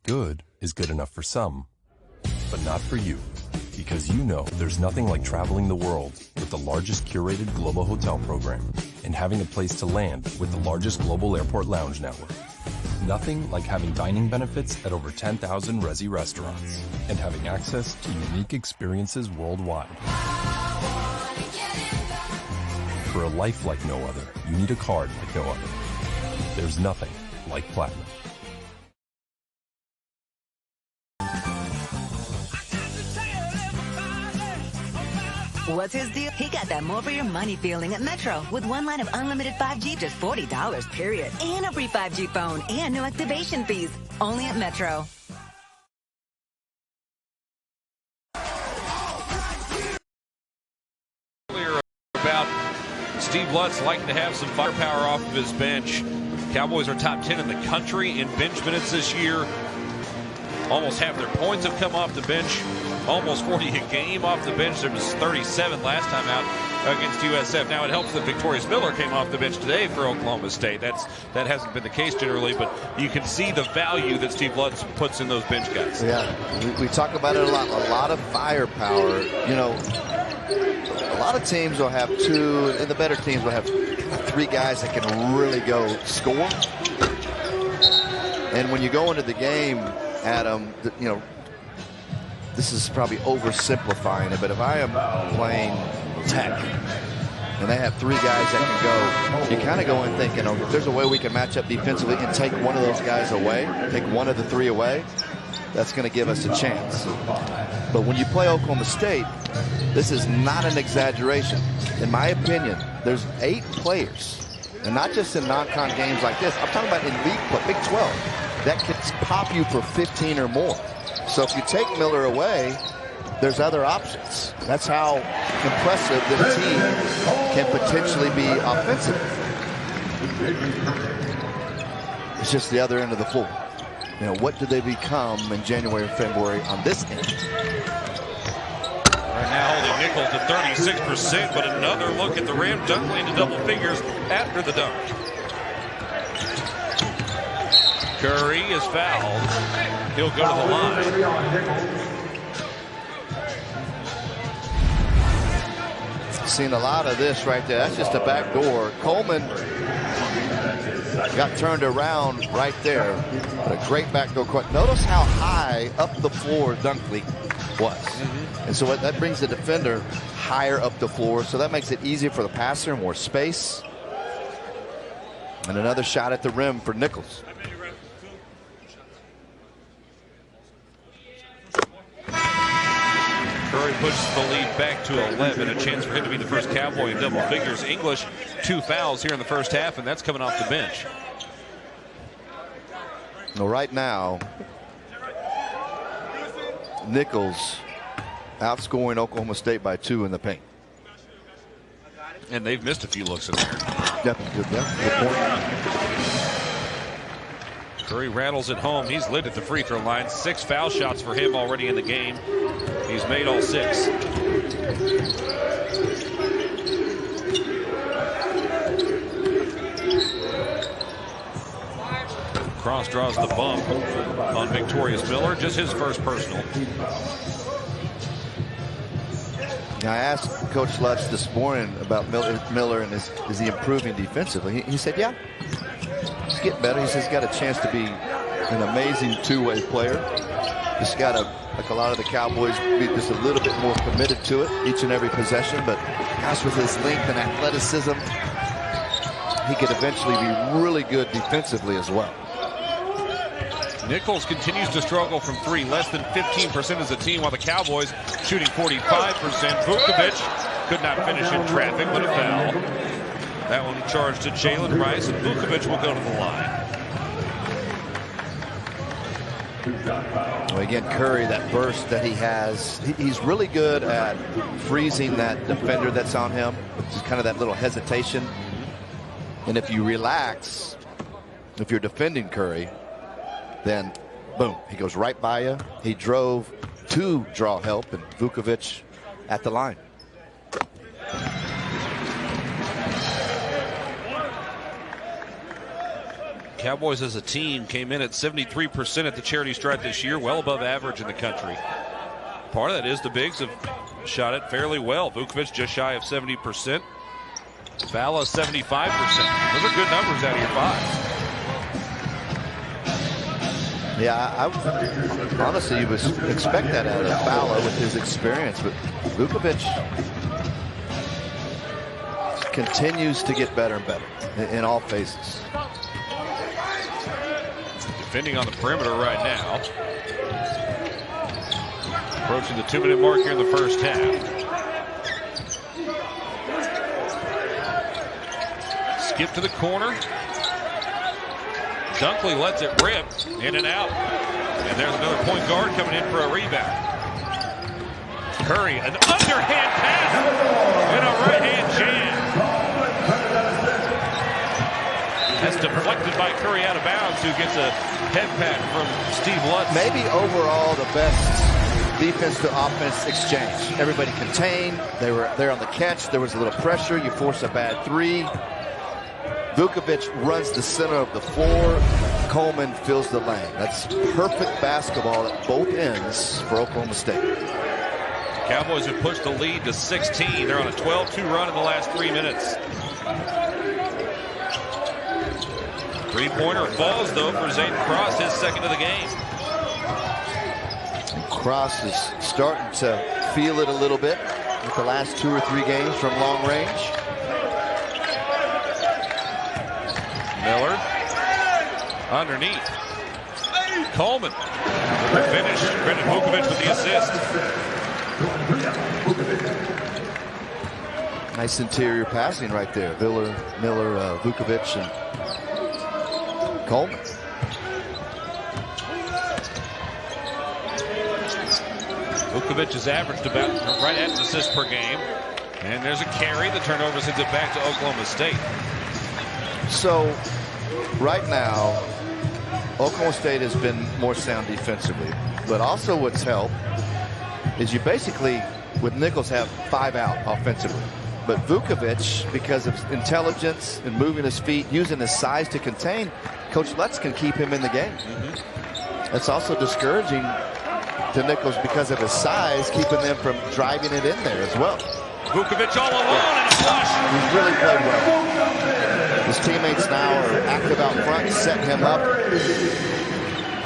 Good is good enough for some, but not for you. Because you know there's nothing like traveling the world with the largest curated global hotel program and having a place to land with the largest global airport lounge network. Nothing like having dining benefits at over 10,000 Resi restaurants and having access to unique experiences worldwide. For a life like no other, you need a card like no other. There's nothing like Platinum. What's his deal? He got that more for your money feeling at Metro with one line of unlimited 5G, just $40, period. And a free 5G phone and no activation fees. Only at Metro. Earlier about Steve Lutz liking to have some firepower off of his bench. Cowboys are top 10 in the country in bench minutes this year. Almost half their points have come off the bench. Almost 40 a game off the bench. There was 37 last time out against USF. Now it helps that Victorious Miller came off the bench today for Oklahoma State. That hasn't been the case generally, but you can see the value that Steve Lutz puts in those bench guys. Yeah, we talk about it a lot. A lot of firepower. You know, a lot of teams will have two, and the better teams will have three guys that can really go score. And when you go into the game, Adam, you know, this is probably oversimplifying it, but if I am playing Tech and they have three guys that can go, you kind of go in thinking, oh, if there's a way we can match up defensively and take one of those guys away, take one of the three away, that's going to give us a chance. But when you play Oklahoma State, this is not an exaggeration. In my opinion, there's 8 players, and not just in non-con games like this. I'm talking about in Big 12, that could pop you for 15 or more. So if you take Miller away, there's other options. That's how impressive the team can potentially be offensively. It's just the other end of the floor. You know, what do they become in January and February on this end? Right now holding Nicholls to 36%, but another look at the rim. Dunkley into double figures after the dunk. Curry is fouled. He'll go to the line. Seen a lot of this right there. That's just a back door. Coleman got turned around right there. A great backdoor cut. Notice how high up the floor Dunkley was. And so that brings the defender higher up the floor. So that makes it easier for the passer, more space. And another shot at the rim for Nicholls. Curry pushes the lead back to 11. A chance for him to be the first Cowboy in double figures. English, 2 fouls here in the first half, and that's coming off the bench. Well, right now, Nicholls outscoring Oklahoma State by 2 in the paint. And they've missed a few looks in there. Yep, good point. Curry rattles it home. He's lit at the free throw line. 6 foul shots for him already in the game. He's made all 6. Cross draws the bump on Victorious Miller. Just his first personal. Now, I asked Coach Lutz this morning about Miller and is he improving defensively. He said, yeah, he's getting better. He says he's got a chance to be an amazing two-way player. Just got to, like a lot of the Cowboys, be just a little bit more committed to it each and every possession. But gosh, with his length and athleticism, he could eventually be really good defensively as well. Nicholls continues to struggle from 3, less than 15% as a team, while the Cowboys shooting 45%. Vukovic could not finish in traffic, but a foul. That one charged to Jalen Rice, and Vukovic will go to the line. Well, again, Curry, that burst that he has, he's really good at freezing that defender that's on him. Just kind of that little hesitation. And if you relax, if you're defending Curry, then boom, he goes right by you. He drove to draw help, and Vukovic at the line. Cowboys as a team came in at 73% at the charity stripe this year, well above average in the country. Part of that is the bigs have shot it fairly well. Vukovic just shy of 70%. Falla 75%. Those are good numbers out of your 5. Yeah, I honestly would expect that out of Falla with his experience, but Vukovic continues to get better and better in all phases. Defending on the perimeter right now. Approaching the 2-minute mark here in the first half. Skip to the corner. Dunkley lets it rip. In and out. And there's another point guard coming in for a rebound. Curry, an underhand pass and a right-hand jam. That's deflected by Curry out of bounds, who gets a head pat from Steve Lutz. Maybe overall the best defense to offense exchange. Everybody contained. They were there on the catch. There was a little pressure. You force a bad three. Vukovic runs the center of the floor. Coleman fills the lane. That's perfect basketball at both ends for Oklahoma State. Cowboys have pushed the lead to 16. They're on a 12-2 run in the last 3 minutes. Three-pointer falls, though, for Zayden Cross, his second of the game. Cross is starting to feel it a little bit with the last 2 or 3 games from long range. Miller underneath. Coleman with the finish. Credit Vukovic with the assist. Nice interior passing right there. Miller, Vukovic, and Coleman. Vukovic has averaged about right at an assist per game. And there's a carry. The turnover sends it back to Oklahoma State. So, right now, Oklahoma State has been more sound defensively. But also what's helped is you basically, with Nicholls, have 5 out offensively. But Vukovic, because of intelligence and moving his feet, using his size to contain, Coach Lutz can keep him in the game. That's also discouraging to Nicholls because of his size, keeping them from driving it in there as well. Vukovic all alone and a flush. He's really played well. His teammates now are active out front, setting him up.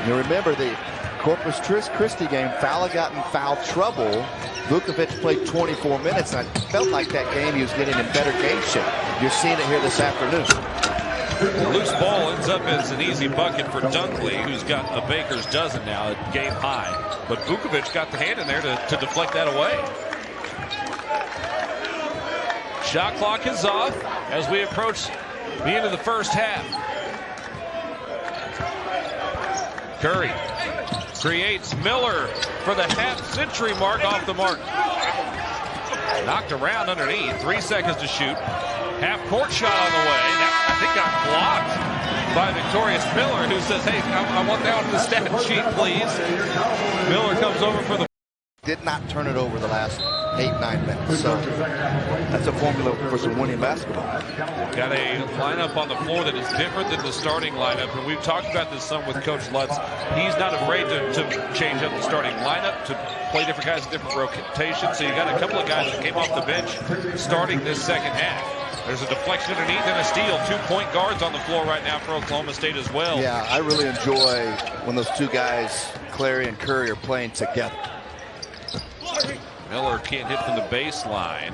You remember the Corpus Christi game, Fowler got in foul trouble. Vukovic played 24 minutes, and I felt like that game he was getting in better game shape. You're seeing it here this afternoon. The loose ball ends up as an easy bucket for Dunkley, who's got a baker's dozen now at game high. But Vukovic got the hand in there to deflect that away. Shot clock is off as we approach the end of the first half. Curry creates. Miller for the half-century mark, off the mark. Knocked around underneath. 3 seconds to shoot. Half-court shot on the way. That, I think, got blocked by Victorious Miller, who says, hey, I want that on the stat sheet, please. Miller comes over for the... Did not turn it over the last 8-9 minutes. So that's a formula for some winning basketball. Got a lineup on the floor that is different than the starting lineup, and we've talked about this some with Coach Lutz. He's not afraid to change up the starting lineup, to play different guys in different rotations. So you got a couple of guys that came off the bench starting this second half. There's a deflection underneath and a steal. 2 point guards on the floor right now for Oklahoma State as well. Yeah, I really enjoy when those two guys, Clary and Curry, are playing together. Miller can't hit from the baseline.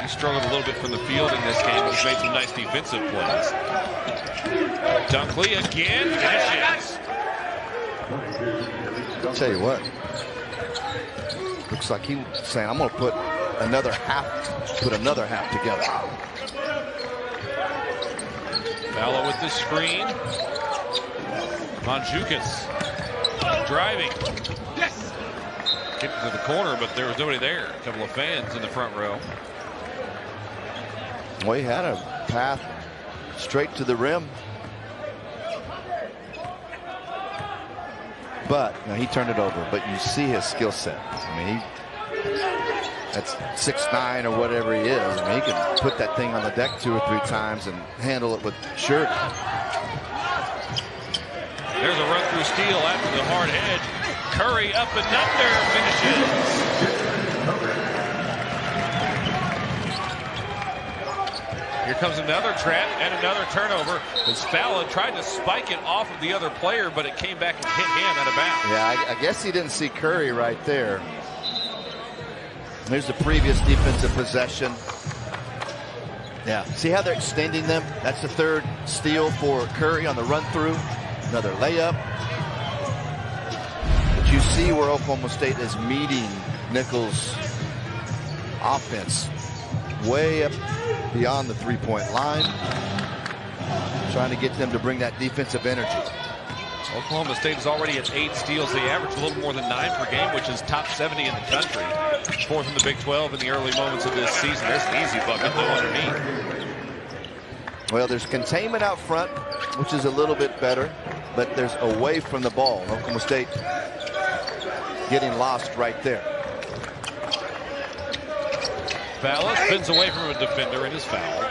He struggled a little bit from the field in this game, but he's made some nice defensive plays. Dunkley again finishes. I'll tell you what. Looks like he's saying, I'm going to put another half together. Fowler with the screen. Manjukas driving. Yes. Kicked to the corner, but there was nobody there. A couple of fans in the front row. Well, he had a path straight to the rim. But he turned it over. But you see his skill set. I mean, that's 6'9" or whatever he is. I mean, he can put that thing on the deck 2 or 3 times and handle it with surety. There's a run-through steal after the hard edge. Curry up and under, finishes. Here comes another trap and another turnover. As Fowler tried to spike it off of the other player, but it came back and hit him out of bounds. Yeah, I guess he didn't see Curry right there. There's the previous defensive possession. Yeah, see how they're extending them? That's the third steal for Curry on the run-through. Another layup. But you see where Oklahoma State is meeting Nicholls' offense way up beyond the 3-point line. trying to get them to bring that defensive energy. Oklahoma State is already at 8 steals. They average a little more than 9 per game, which is top 70 in the country. 4th in the Big 12 in the early moments of this season. There's an easy bucket though underneath. Well, there's containment out front, which is a little bit better, but there's away from the ball. Oklahoma State getting lost right there. Falla spins away from a defender and is fouled.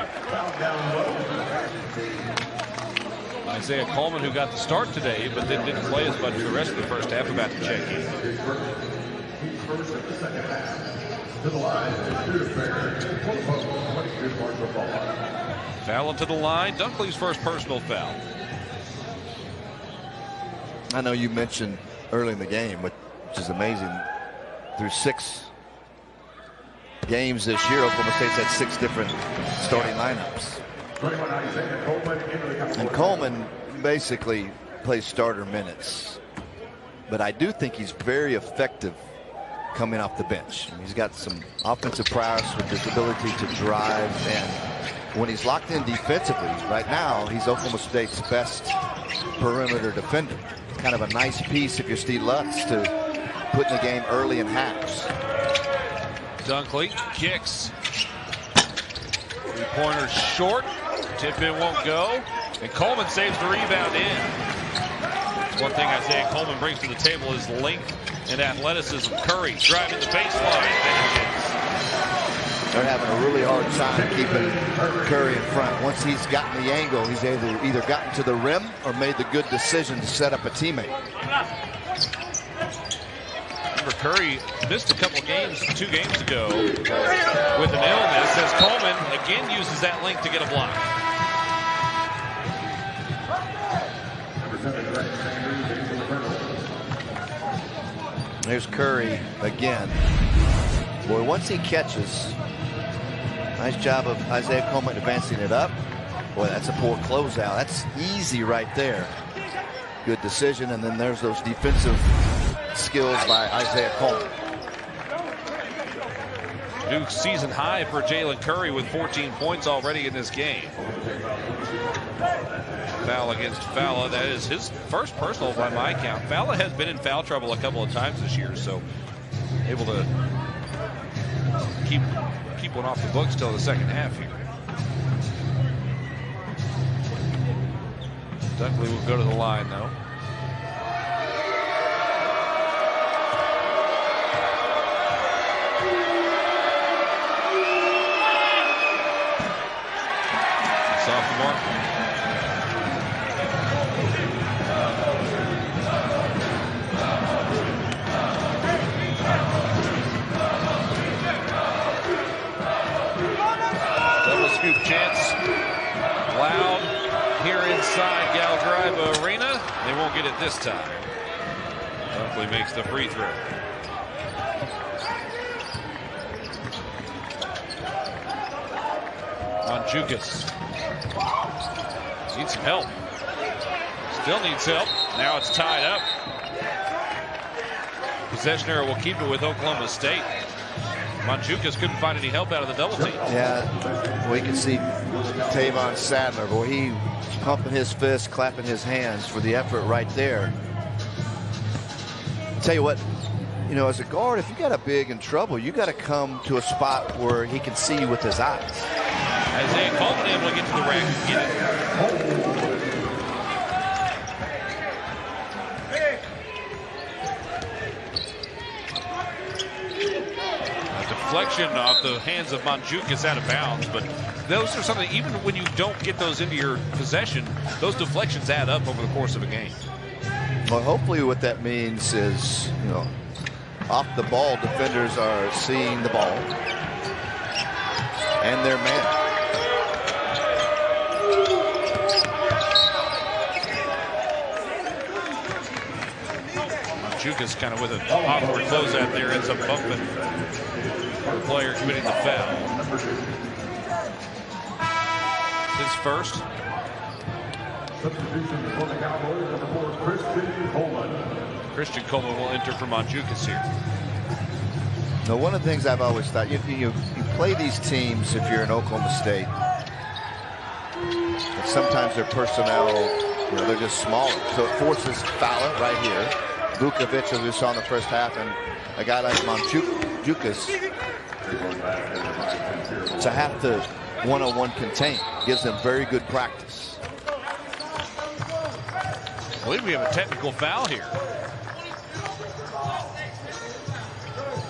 Isaiah Coleman, who got the start today, but then didn't play as much for the rest of the first half, about to check in. Falla to the line. Dunkley's first personal foul. I know you mentioned early in the game, which is amazing. Through 6 games this year, Oklahoma State's had 6 different starting lineups. And Coleman basically plays starter minutes. But I do think he's very effective coming off the bench. He's got some offensive prowess with his ability to drive, and when he's locked in defensively, right now, he's Oklahoma State's best perimeter defender. Kind of a nice piece if you're Steve Lutz to put in the game early in halves. Dunkley kicks. 3-pointer short. Tip in won't go. And Coleman saves the rebound in. One thing Isaiah Coleman brings to the table is length and athleticism. Curry driving the baseline. They're having a really hard time keeping Curry in front. Once he's gotten the angle, he's either gotten to the rim or made the good decision to set up a teammate. Remember, Curry missed a couple games 2 games ago with an illness, as Coleman again uses that length to get a block. There's Curry again. Boy, once he catches, nice job of Isaiah Coleman advancing it up. Boy, that's a poor closeout. That's easy right there. Good decision, and then there's those defensive skills by Isaiah Coleman. New season high for Jalen Curry with 14 points already in this game. Foul against Falla. That is his first personal by my count. Falla has been in foul trouble a couple of times this year, so able to keep one off the books till the second half here. Dunkley will go to the line though. Sophomore. Double scoop chance. Loud here inside Gal Drive Arena. They won't get it this time. Dunkley makes the free throw. Manjukas needs some help. Still needs help. Now it's tied up. Possession error will keep it with Oklahoma State. Manjukas couldn't find any help out of the double team. Yeah, we can see Tavon Sadler, boy, he pumping his fist, clapping his hands for the effort right there. I'll tell you what, you know, as a guard, if you got a big in trouble, you got to come to a spot where he can see with his eyes. Isaiah Coleman able to get to the rack and get it. A deflection off the hands of Manjukas out of bounds, but those are something, even when you don't get those into your possession, those deflections add up over the course of a game. Well, hopefully what that means is, you know, off the ball, defenders are seeing the ball and their man. Manjukas kind of with an awkward closeout there, ends up bumping the player committing the foul. His first. Christian Coleman will enter for Manjukas here. Now, one of the things I've always thought, you play these teams if you're in Oklahoma State, But sometimes their personnel, they're just smaller. So it forces Fowler right here. Vukovic, as we saw in the first half, and a guy like Mandzukic to have to one-on-one contain. Gives them very good practice. I believe we have a technical foul here.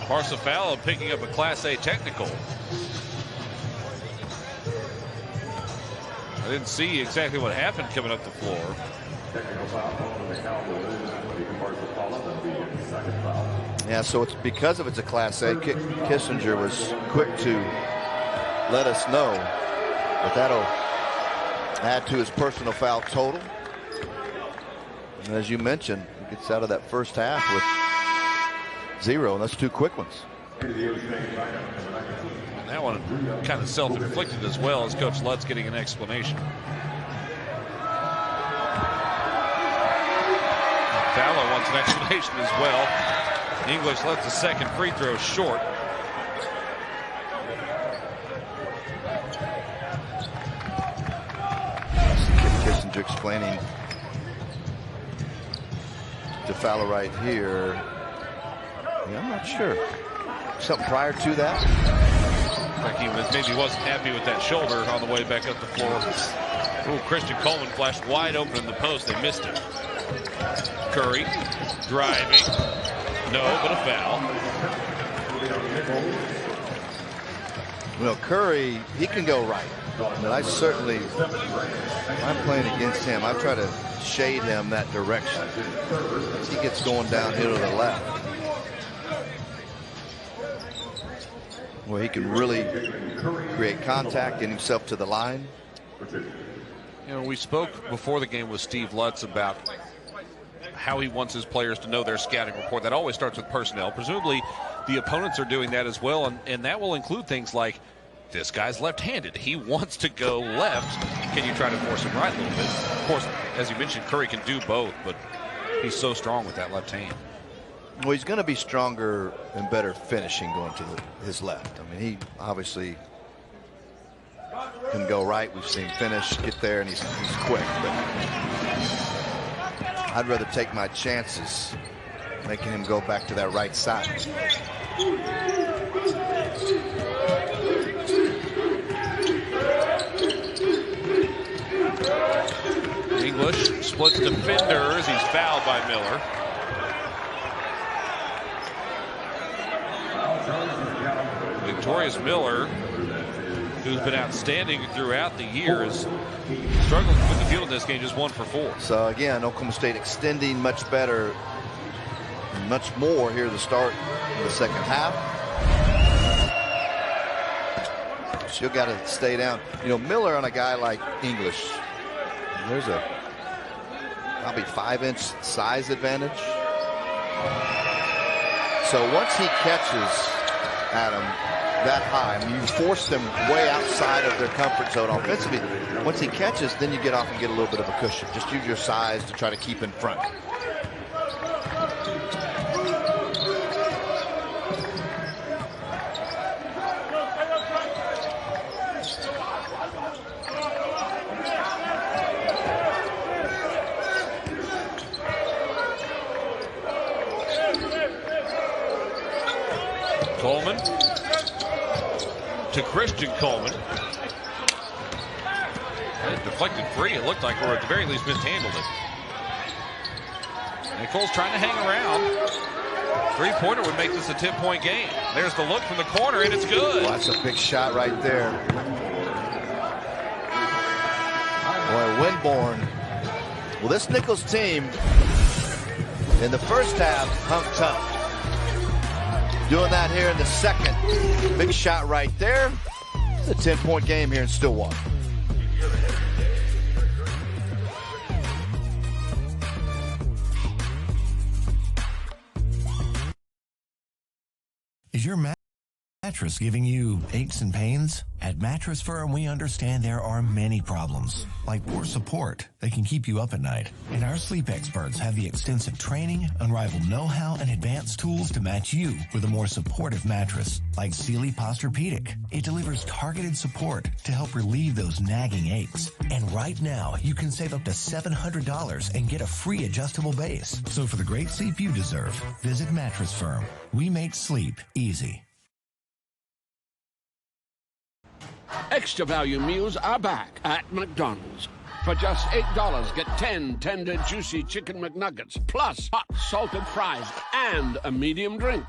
Parsifal picking up a Class A technical. I didn't see exactly what happened coming up the floor. Yeah, so it's because it's a Class A. Kissinger was quick to let us know that that'll add to his personal foul total. And as you mentioned, he gets out of that first half with 0, and that's 2 quick ones. And that one kind of self-inflicted as well, as Coach Lutz getting an explanation. Fowler wants an explanation as well. English lets the second free throw short. Kissinger explaining to Fowler right here. Yeah, I'm not sure. Something prior to that? Like maybe wasn't happy with that shoulder on the way back up the floor. Ooh, Christian Coleman flashed wide open in the post. They missed it. Curry driving. No, but a foul. Well, Curry, he can go right. And I certainly, when I'm playing against him, I try to shade him that direction. As he gets going downhill to the left, where he can really create contact, get himself to the line. We spoke before the game with Steve Lutz about how he wants his players to know their scouting report. That always starts with personnel. Presumably the opponents are doing that as well, and that will include things like, this guy's left-handed. He wants to go left. Can you try to force him right a little bit? Of course, as you mentioned, Curry can do both, but he's so strong with that left hand. Well, he's going to be stronger and better finishing going to his left. I mean, he obviously can go right. We've seen finish, get there, and he's quick. But I'd rather take my chances making him go back to that right side. English splits defenders. He's fouled by Miller. Victorious Miller, who's been outstanding throughout the year, is struggling with the field in this game, just 1 for 4. So again, Oklahoma State extending much better, much more here to start in the second half. She'll got to stay down. Miller on a guy like English, there's a probably 5-inch size advantage. So once he catches Adam that high, I mean, you force them way outside of their comfort zone offensively. Once he catches, then you get off and get a little bit of a cushion. Just use your size to try to keep in front. Coleman to Christian Coleman. It deflected free, it looked like, or at the very least mishandled it. Nicholls trying to hang around. 3-pointer would make this a 10-point game. There's the look from the corner, and it's good. Well, that's a big shot right there. Boy, Winborn. Well, this Nicholls team in the first half hung tough. Doing that here in the second. Big shot right there. It's a 10-point game here in Stillwater. Is your mattress giving you aches and pains? At Mattress Firm, we understand there are many problems, like poor support that can keep you up at night. And our sleep experts have the extensive training, unrivaled know-how, and advanced tools to match you with a more supportive mattress, like Sealy Posturepedic. It delivers targeted support to help relieve those nagging aches. And right now, you can save up to $700 and get a free adjustable base. So for the great sleep you deserve, visit Mattress Firm. We make sleep easy. Extra value meals are back at McDonald's. For just $8, get 10 tender, juicy chicken McNuggets, plus hot salted fries and a medium drink.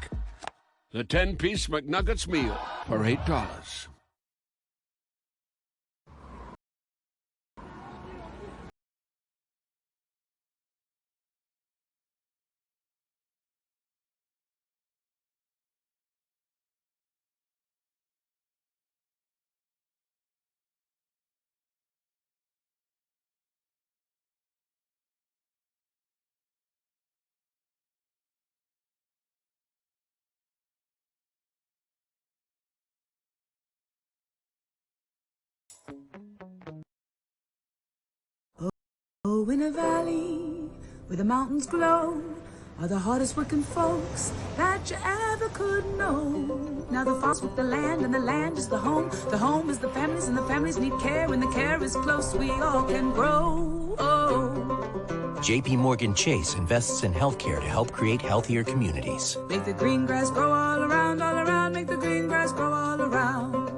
The 10-piece McNuggets meal for $8. Oh, in a valley where the mountains glow are the hardest working folks that you ever could know. Now the farms with the land, and the land is the home. The home is the families, and the families need care. And the care is close, we all can grow. Oh. J.P. Morgan Chase invests in healthcare to help create healthier communities. Make the green grass grow all around, make the green grass grow all around.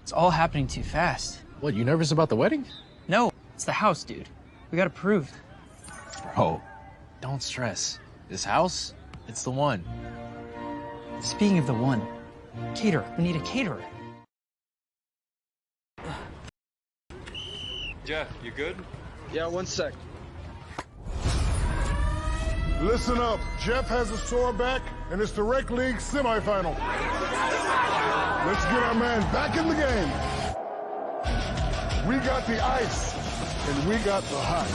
It's all happening too fast. What, you nervous about the wedding? No, it's the house, dude. We got approved. Bro, don't stress. This house, it's the one. Speaking of the one, caterer. We need a caterer. Jeff, you good? Yeah, one sec. Listen up. Jeff has a sore back, and it's the Rec League semifinal. Let's get our man back in the game. We got the ice, and we got the hot.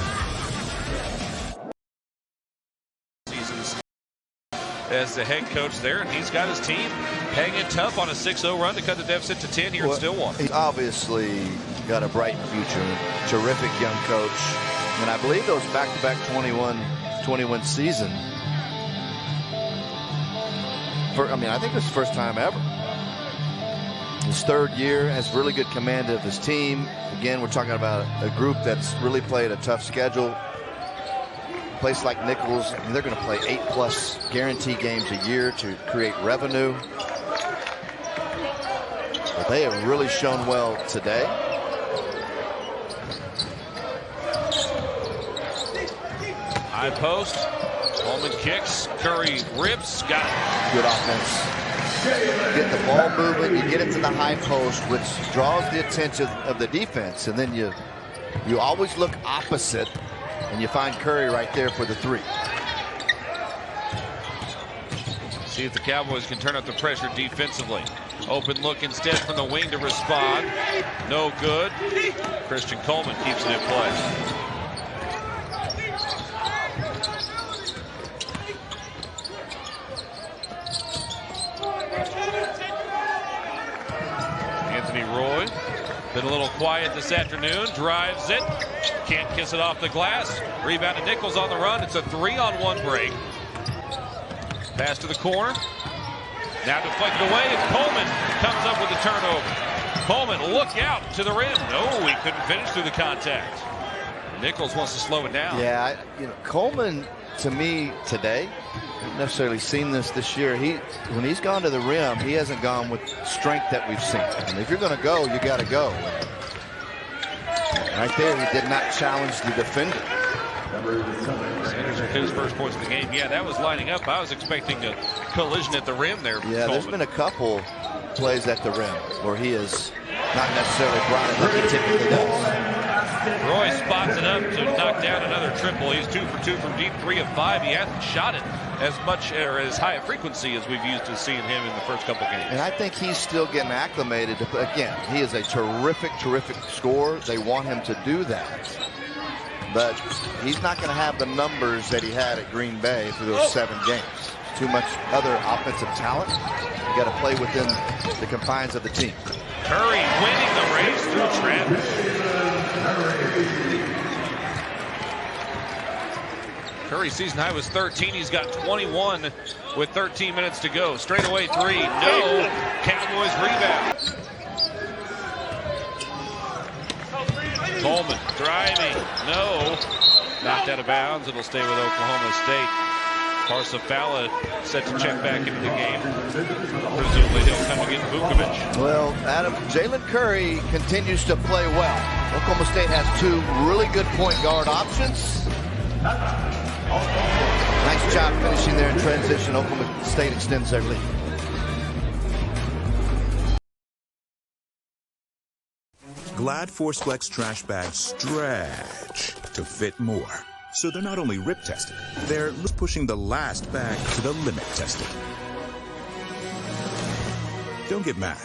Seasons as the head coach there, and he's got his team hanging tough on a 6-0 run to cut the deficit to 10 here in Stillwater. He's obviously got a bright future, terrific young coach, and I believe those back-to-back 21 season. I think it's the first time ever. His third year, has really good command of his team. Again, we're talking about a group that's really played a tough schedule. A place like Nicholls, they're going to play 8+ guarantee games a year to create revenue. But they have really shown well today. High post. Coleman kicks. Curry rips. Got it. Good offense. Get the ball moving, you get it to the high post, which draws the attention of the defense, and then you always look opposite, and you find Curry right there for the 3. See if the Cowboys can turn up the pressure defensively. Open look instead from the wing to respond. No good. Christian Coleman keeps it in play. Roy, been a little quiet this afternoon, drives it, can't kiss it off the glass. Rebound to Nicholls on the run. It's a 3-on-1 break. Pass to the corner. Now deflected away, and Coleman comes up with the turnover. Coleman, look out to the rim. No, he couldn't finish through the contact. Nicholls wants to slow it down. Yeah, Coleman, to me today, haven't necessarily seen this year. When he's gone to the rim, he hasn't gone with strength that we've seen. And if you're going to go, you got to go. Right there, he did not challenge the defender. Sanders with his first points of the game. Yeah, that was lining up. I was expecting a collision at the rim there. Yeah, Coleman. There's been a couple plays at the rim where he has not necessarily brought it like he typically does. Roy spots it up to knock down another triple. He's 2 for 2 from deep, 3 of 5. He hasn't shot it as much or as high a frequency as we've used to seeing him in the first couple games. And I think he's still getting acclimated. Again, he is a terrific scorer. They want him to do that. but he's not going to have the numbers that he had at Green Bay through those 7 games. Too much other offensive talent. You got to play within the confines of the team. Curry winning the race through traffic. Curry's season high was 13. He's got 21 with 13 minutes to go. Straight away 3. No. Cowboys rebound. Coleman driving. No. Knocked out of bounds. It'll stay with Oklahoma State. Parsifala set to check back into the game. Presumably he'll come to get Vukovic. Well, Adam, Jalen Curry continues to play well. Oklahoma State has 2 really good point guard options. Nice job finishing there in transition. Oklahoma State extends their lead. Glad Force Flex trash bags stretch to fit more. So they're not only rip tested, they're pushing the last bag to the limit tested. Don't get mad.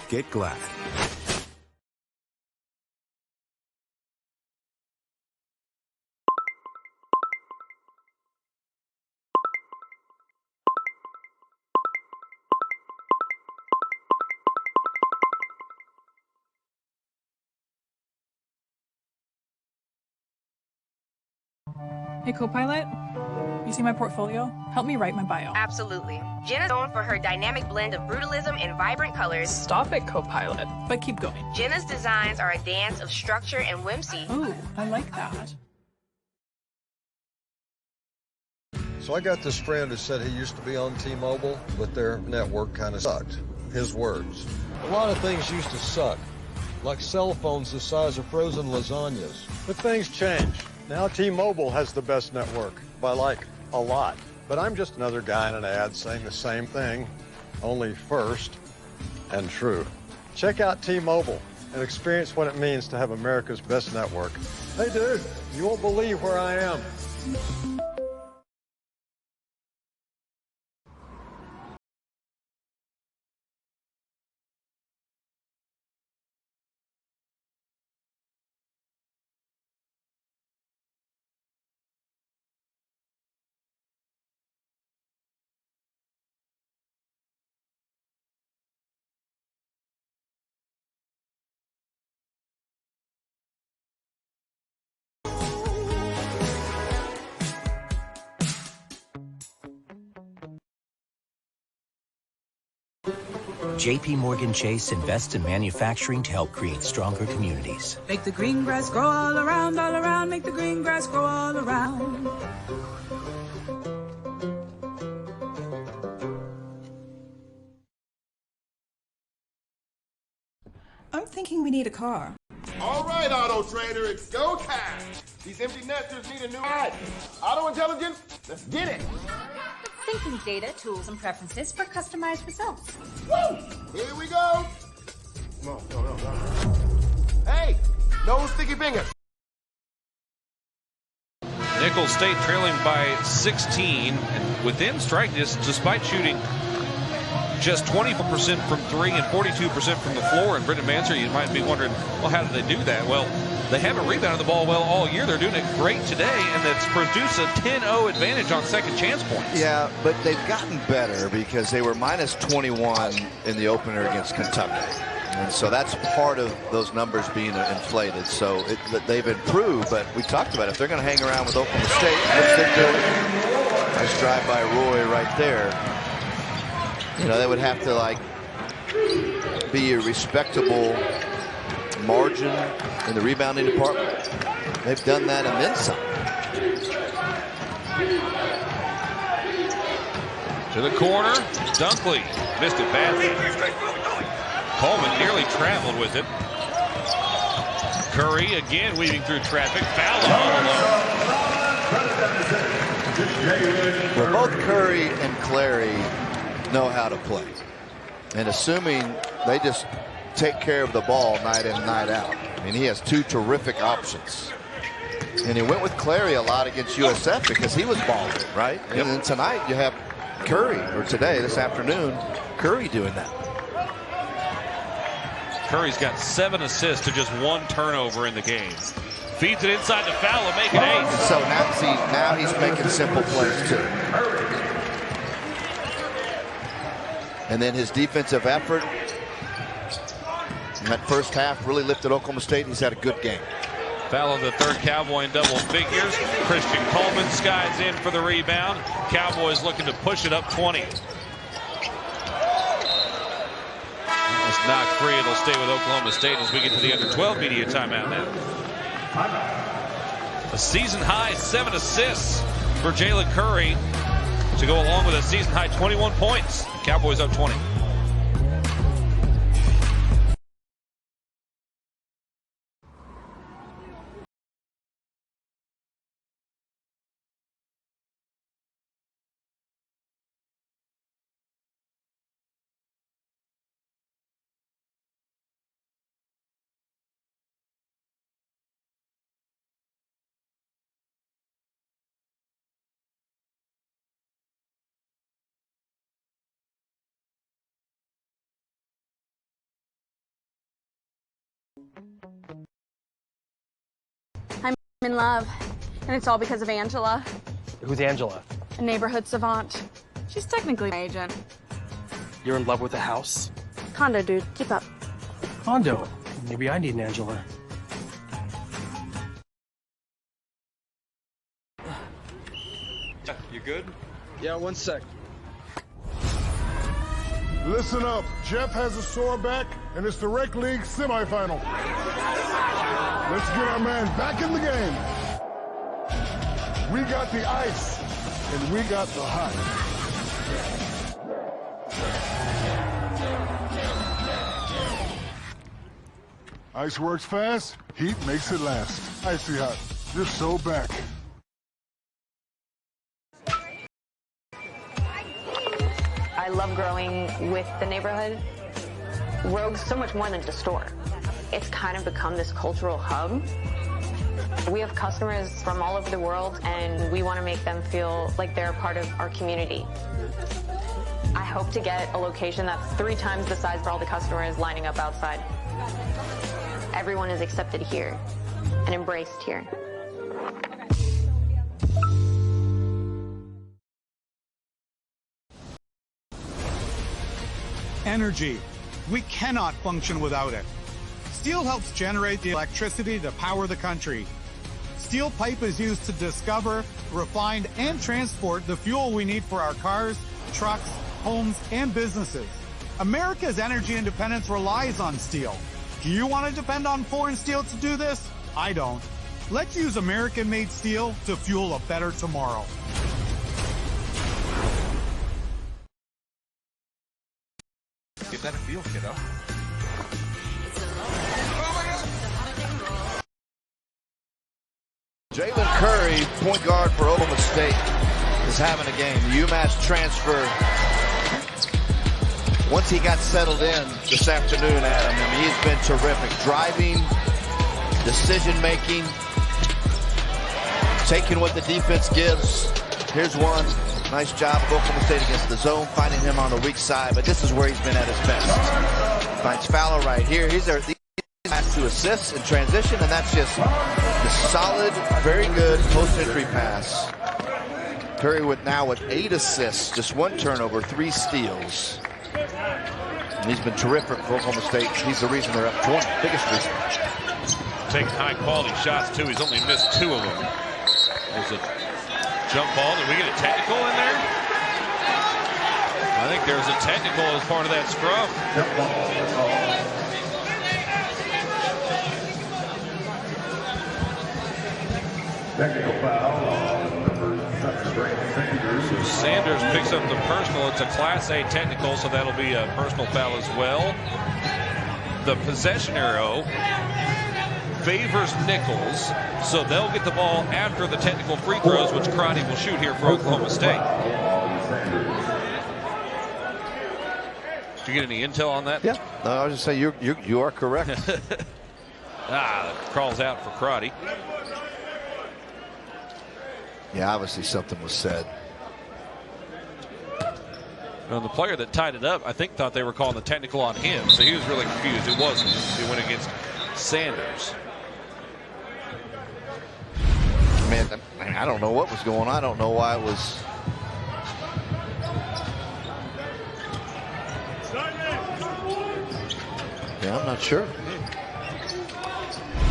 Get glad. Hey, co-pilot, you see my portfolio? Help me write my bio. Absolutely. Jen is known for her dynamic blend of brutalism and vibrant colors. Stop it, co-pilot, but keep going. Jenna's designs are a dance of structure and whimsy. Ooh, I like that. So I got this friend who said he used to be on T-Mobile, but their network kind of sucked. His words. A lot of things used to suck, like cell phones the size of frozen lasagnas. But things change. Now T-Mobile has the best network, by like a lot. But I'm just another guy in an ad saying the same thing, only first and true. Check out T-Mobile and experience what it means to have America's best network. Hey dude, you won't believe where I am. JP Morgan Chase invests in manufacturing to help create stronger communities. Make the green grass grow all around, make the green grass grow all around. I'm thinking we need a car. All right, Auto Trader, it's go time. These empty nesters need a new ad. Auto Intelligence, let's get it. Syncing data, tools, and preferences for customized results. Woo! Here we go. No. Hey, no sticky fingers. Nicholls State trailing by 16 and within strike distance despite shooting just 24% from 3 and 42% from the floor. And Brendan Manser, you might be wondering, well, how did they do that? Well, they haven't rebounded the ball well all year. They're doing it great today, and that's produced a 10-0 advantage on second chance points. Yeah, but they've gotten better because they were minus 21 in the opener against Kentucky. And so that's part of those numbers being inflated. So they've improved, but we talked about it. If they're going to hang around with Oklahoma State, which they're doing, nice drive by Roy right there. You know, they would have to, like, be a respectable margin in the rebounding department. They've done that and then some. To the corner, Dunkley missed it badly. Coleman nearly traveled with it. Curry again weaving through traffic. Foul Well, both Curry and Clary know how to play. And assuming they just take care of the ball night in, night out. I mean, he has 2 terrific options. And he went with Clary a lot against USF because he was balling, right? Yep. And then tonight you have Curry, or today, this afternoon, Curry doing that. Curry's got 7 assists to just 1 turnover in the game. Feeds it inside to Fowler, make it 8. So now he's making simple plays too. And then his defensive effort in that first half really lifted Oklahoma State. He's had a good game. Fowler, the third Cowboy in double figures. Christian Coleman skies in for the rebound. Cowboys looking to push it up 20. Almost knocked free. It'll stay with Oklahoma State as we get to the under 12 media timeout now. A season high 7 assists for Jalen Curry to go along with a season high 21 points. Cowboys up 20. I'm in love, and it's all because of Angela, Who's Angela? a neighborhood savant. She's technically my agent. You're in love with the house? Condo, dude. Keep up. Condo. Maybe I need an Angela. You good? Yeah, 1 sec. Listen up. Jeff has a sore back, and it's the Rec League semifinal. Let's get our man back in the game. We got the ice, and we got the hot. Ice works fast, heat makes it last. Icy hot, just so back. I love growing with the neighborhood. Rogue's so much more than just a store. It's kind of become this cultural hub. We have customers from all over the world, and we want to make them feel like they're a part of our community. I hope to get a location that's 3 times the size for all the customers lining up outside. Everyone is accepted here and embraced here. Energy. We cannot function without it. Steel helps generate the electricity to power the country. Steel pipe is used to discover, refine, and transport the fuel we need for our cars, trucks, homes, and businesses. America's energy independence relies on steel. Do you want to depend on foreign steel to do this? I don't. Let's use American-made steel to fuel a better tomorrow. Get that feel, kiddo. Jalen Curry, point guard for Oklahoma State, is having a game. The UMass transfer, once he got settled in this afternoon, Adam, I mean, he's been terrific. Driving, decision-making, taking what the defense gives. Here's one. Nice job of Oklahoma State against the zone, finding him on the weak side, but this is where he's been at his best. Finds Fowler right here. He's there. Has 2 assists in transition, and that's just the solid, very good post-entry pass. Curry now with 8 assists, just 1 turnover, 3 steals. And he's been terrific for Oklahoma State. He's the reason they're up 20, biggest reason. Taking high-quality shots, too. He's only missed 2 of them. There's a jump ball. Did we get a technical in there? I think there's a technical as part of that scrum. Technical foul on number 7, So Sanders picks up the personal. It's a Class A technical, so that'll be a personal foul as well. The possession arrow favors Nicholls, so they'll get the ball after the technical free throws, which Crotty will shoot here for Oklahoma State. Did you get any intel on that? Yeah, no, I was just saying you are correct. Crawls out for Crotty. Yeah, obviously something was said. Well, the player that tied it up, I think, thought they were calling the technical on him, so he was really confused. It wasn't. It went against Sanders. mean, I don't know what was going on. I don't know why it was. Yeah, I'm not sure.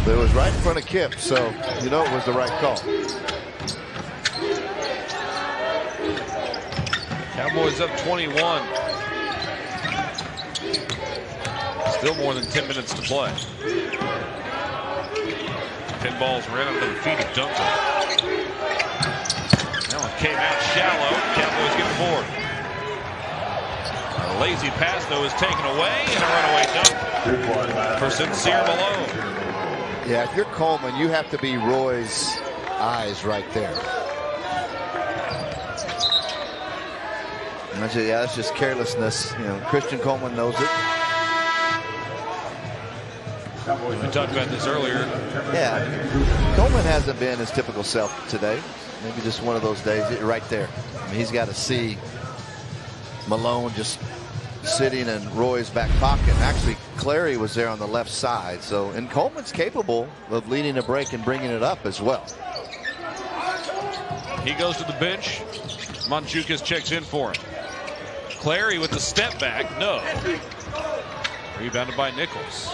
But it was right in front of Kip, so you know it was the right call. Cowboys up 21. Still more than 10 minutes to play. Pinballs ran under the feet of Duncan. That one came out shallow. Cowboys get the board. A lazy pass, though, is taken away, and a runaway dunk for Sincere Malone. Yeah, if you're Coleman, you have to be Roy's eyes right there. Yeah, that's just carelessness. You know, Christian Coleman knows it. We talked about this earlier. Yeah, Coleman hasn't been his typical self today. Maybe just one of those days right there. I mean, he's got to see Malone just sitting in Roy's back pocket. Actually, Clary was there on the left side. So, and Coleman's capable of leading a break and bringing it up as well. He goes to the bench. Manchukas checks in for him. Clary with the step back. No. Rebounded by Nicholls.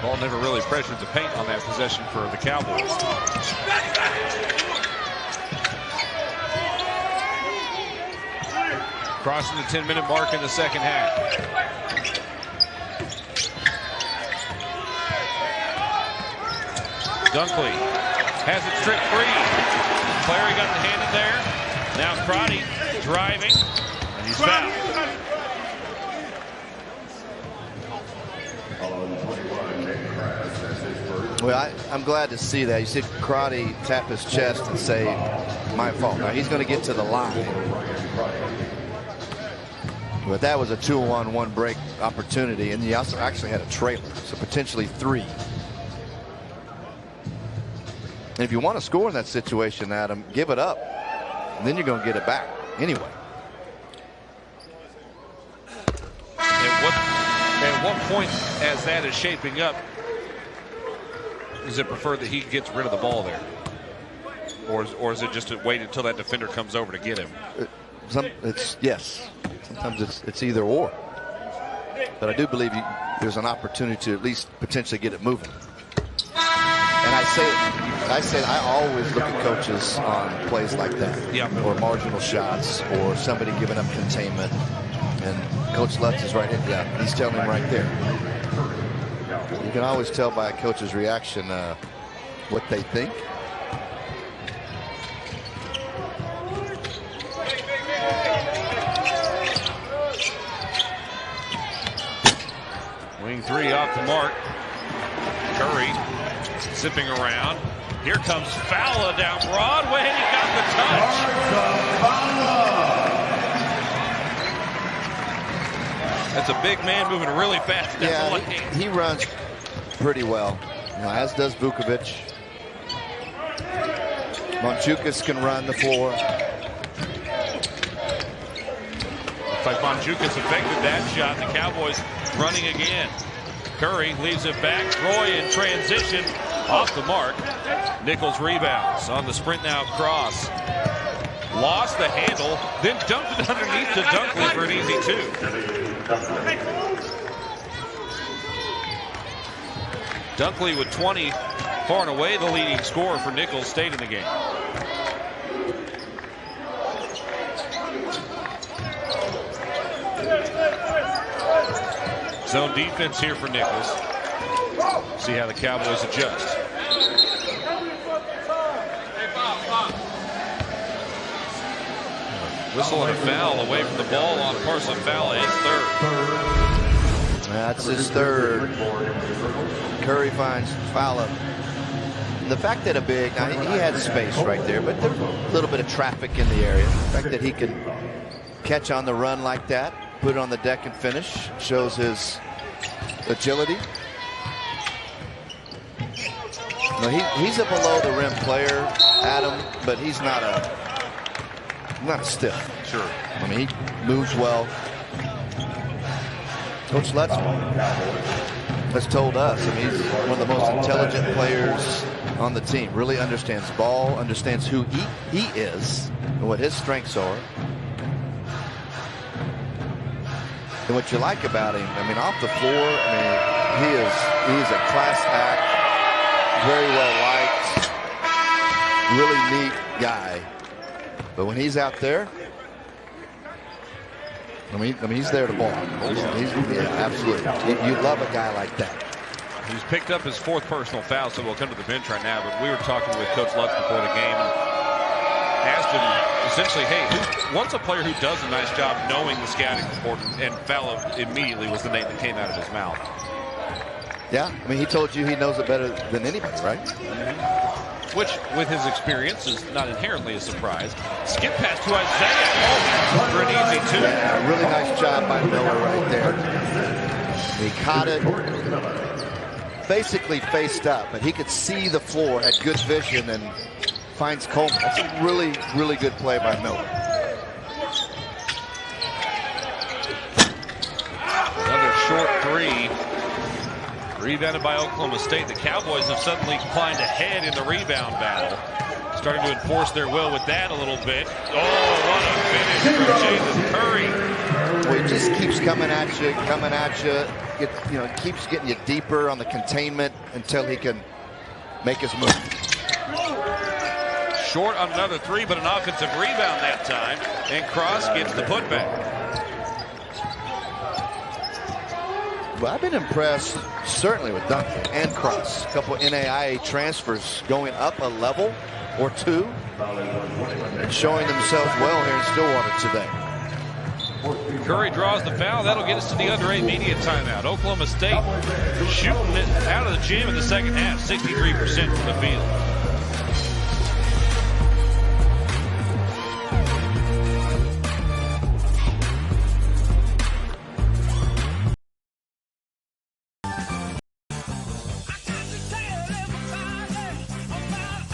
Ball never really pressured the paint on that possession for the Cowboys. Crossing the 10-minute mark in the second half. Dunkley has it stripped free. Clary got the hand in there. Now Crotty driving, and he's fouled. Well, I'm glad to see that. You see Crotty tap his chest and say, my fault. Now he's going to get to the line. But that was a 2-on-1 break opportunity, and he also actually had a trailer, so potentially 3. And if you want to score in that situation, Adam, give it up, and then you're going to get it back anyway. At what point, as that is shaping up, is it preferred that he gets rid of the ball there, or is it just to wait until that defender comes over to get him? Yes. Sometimes it's either or. But I do believe there's an opportunity to at least potentially get it moving. And I always look at coaches on plays like that, or marginal shots, or somebody giving up containment. And Coach Lutz is right here. Yeah, he's telling him right there. You can always tell by a coach's reaction what they think. Wing 3 off the mark. Curry zipping around. Here comes Fowler down Broadway, and he got the touch. That's a big man moving really fast. Yeah, he runs pretty well, as does Vukovic. Manchukas can run the floor. Looks like Manchukas affected that shot. The Cowboys running again. Curry leaves it back. Roy in transition. Off the mark. Nicholls rebounds on the sprint now cross. Lost the handle. Then dumped it underneath to Dunkley for an easy 2. Dunkley with 20. Far and away the leading scorer for Nicholls stayed in the game. Zone defense here for Nicholls. See how the Cowboys adjust. Whistle and a foul away from the ball on Parson Fowler, his third. That's his third. Curry finds Fowler. The fact that now he had space right there, but there's a little bit of traffic in the area. The fact that he can catch on the run like that, put it on the deck and finish, shows his agility. No, he's a below the rim player, Adam, but he's not a stiff. Sure. I mean, he moves well. Coach Lutz has told us, I mean, he's one of the most intelligent players on the team. Really understands ball, understands who he is and what his strengths are. And what you like about him, I mean, off the floor, I mean, he's a class act, very well liked, really neat guy. But when he's out there, I mean he's there to ball. Yeah, absolutely. You love a guy like that. He's picked up his 4th personal foul, so we'll come to the bench right now. But we were talking with Coach Lutz before the game and asked him essentially, hey, what's a player who does a nice job knowing the scouting report, and foul immediately was the name that came out of his mouth. Yeah, I mean, he told you he knows it better than anybody, right? Which, with his experience, is not inherently a surprise. Skip pass to Isaiah. Oh, for an easy 2. Yeah, really nice job by Miller right there. He caught it, basically faced up, but he could see the floor, had good vision, and finds Coleman. That's a really, really good play by Miller. Another short 3. Rebounded by Oklahoma State. The Cowboys have suddenly climbed ahead in the rebound battle. Starting to enforce their will with that a little bit. Oh, what a finish from Jalen Curry. Well, he just keeps coming at you. Keeps getting you deeper on the containment until he can make his move. Short on another 3, but an offensive rebound that time. And Cross gets the putback. Well, I've been impressed, certainly with Duncan and Cross. A couple NAIA transfers going up a level or 2 and showing themselves well here in Stillwater today. Curry draws the foul. That'll get us to the under 8 media timeout. Oklahoma State shooting it out of the gym in the second half, 63% from the field.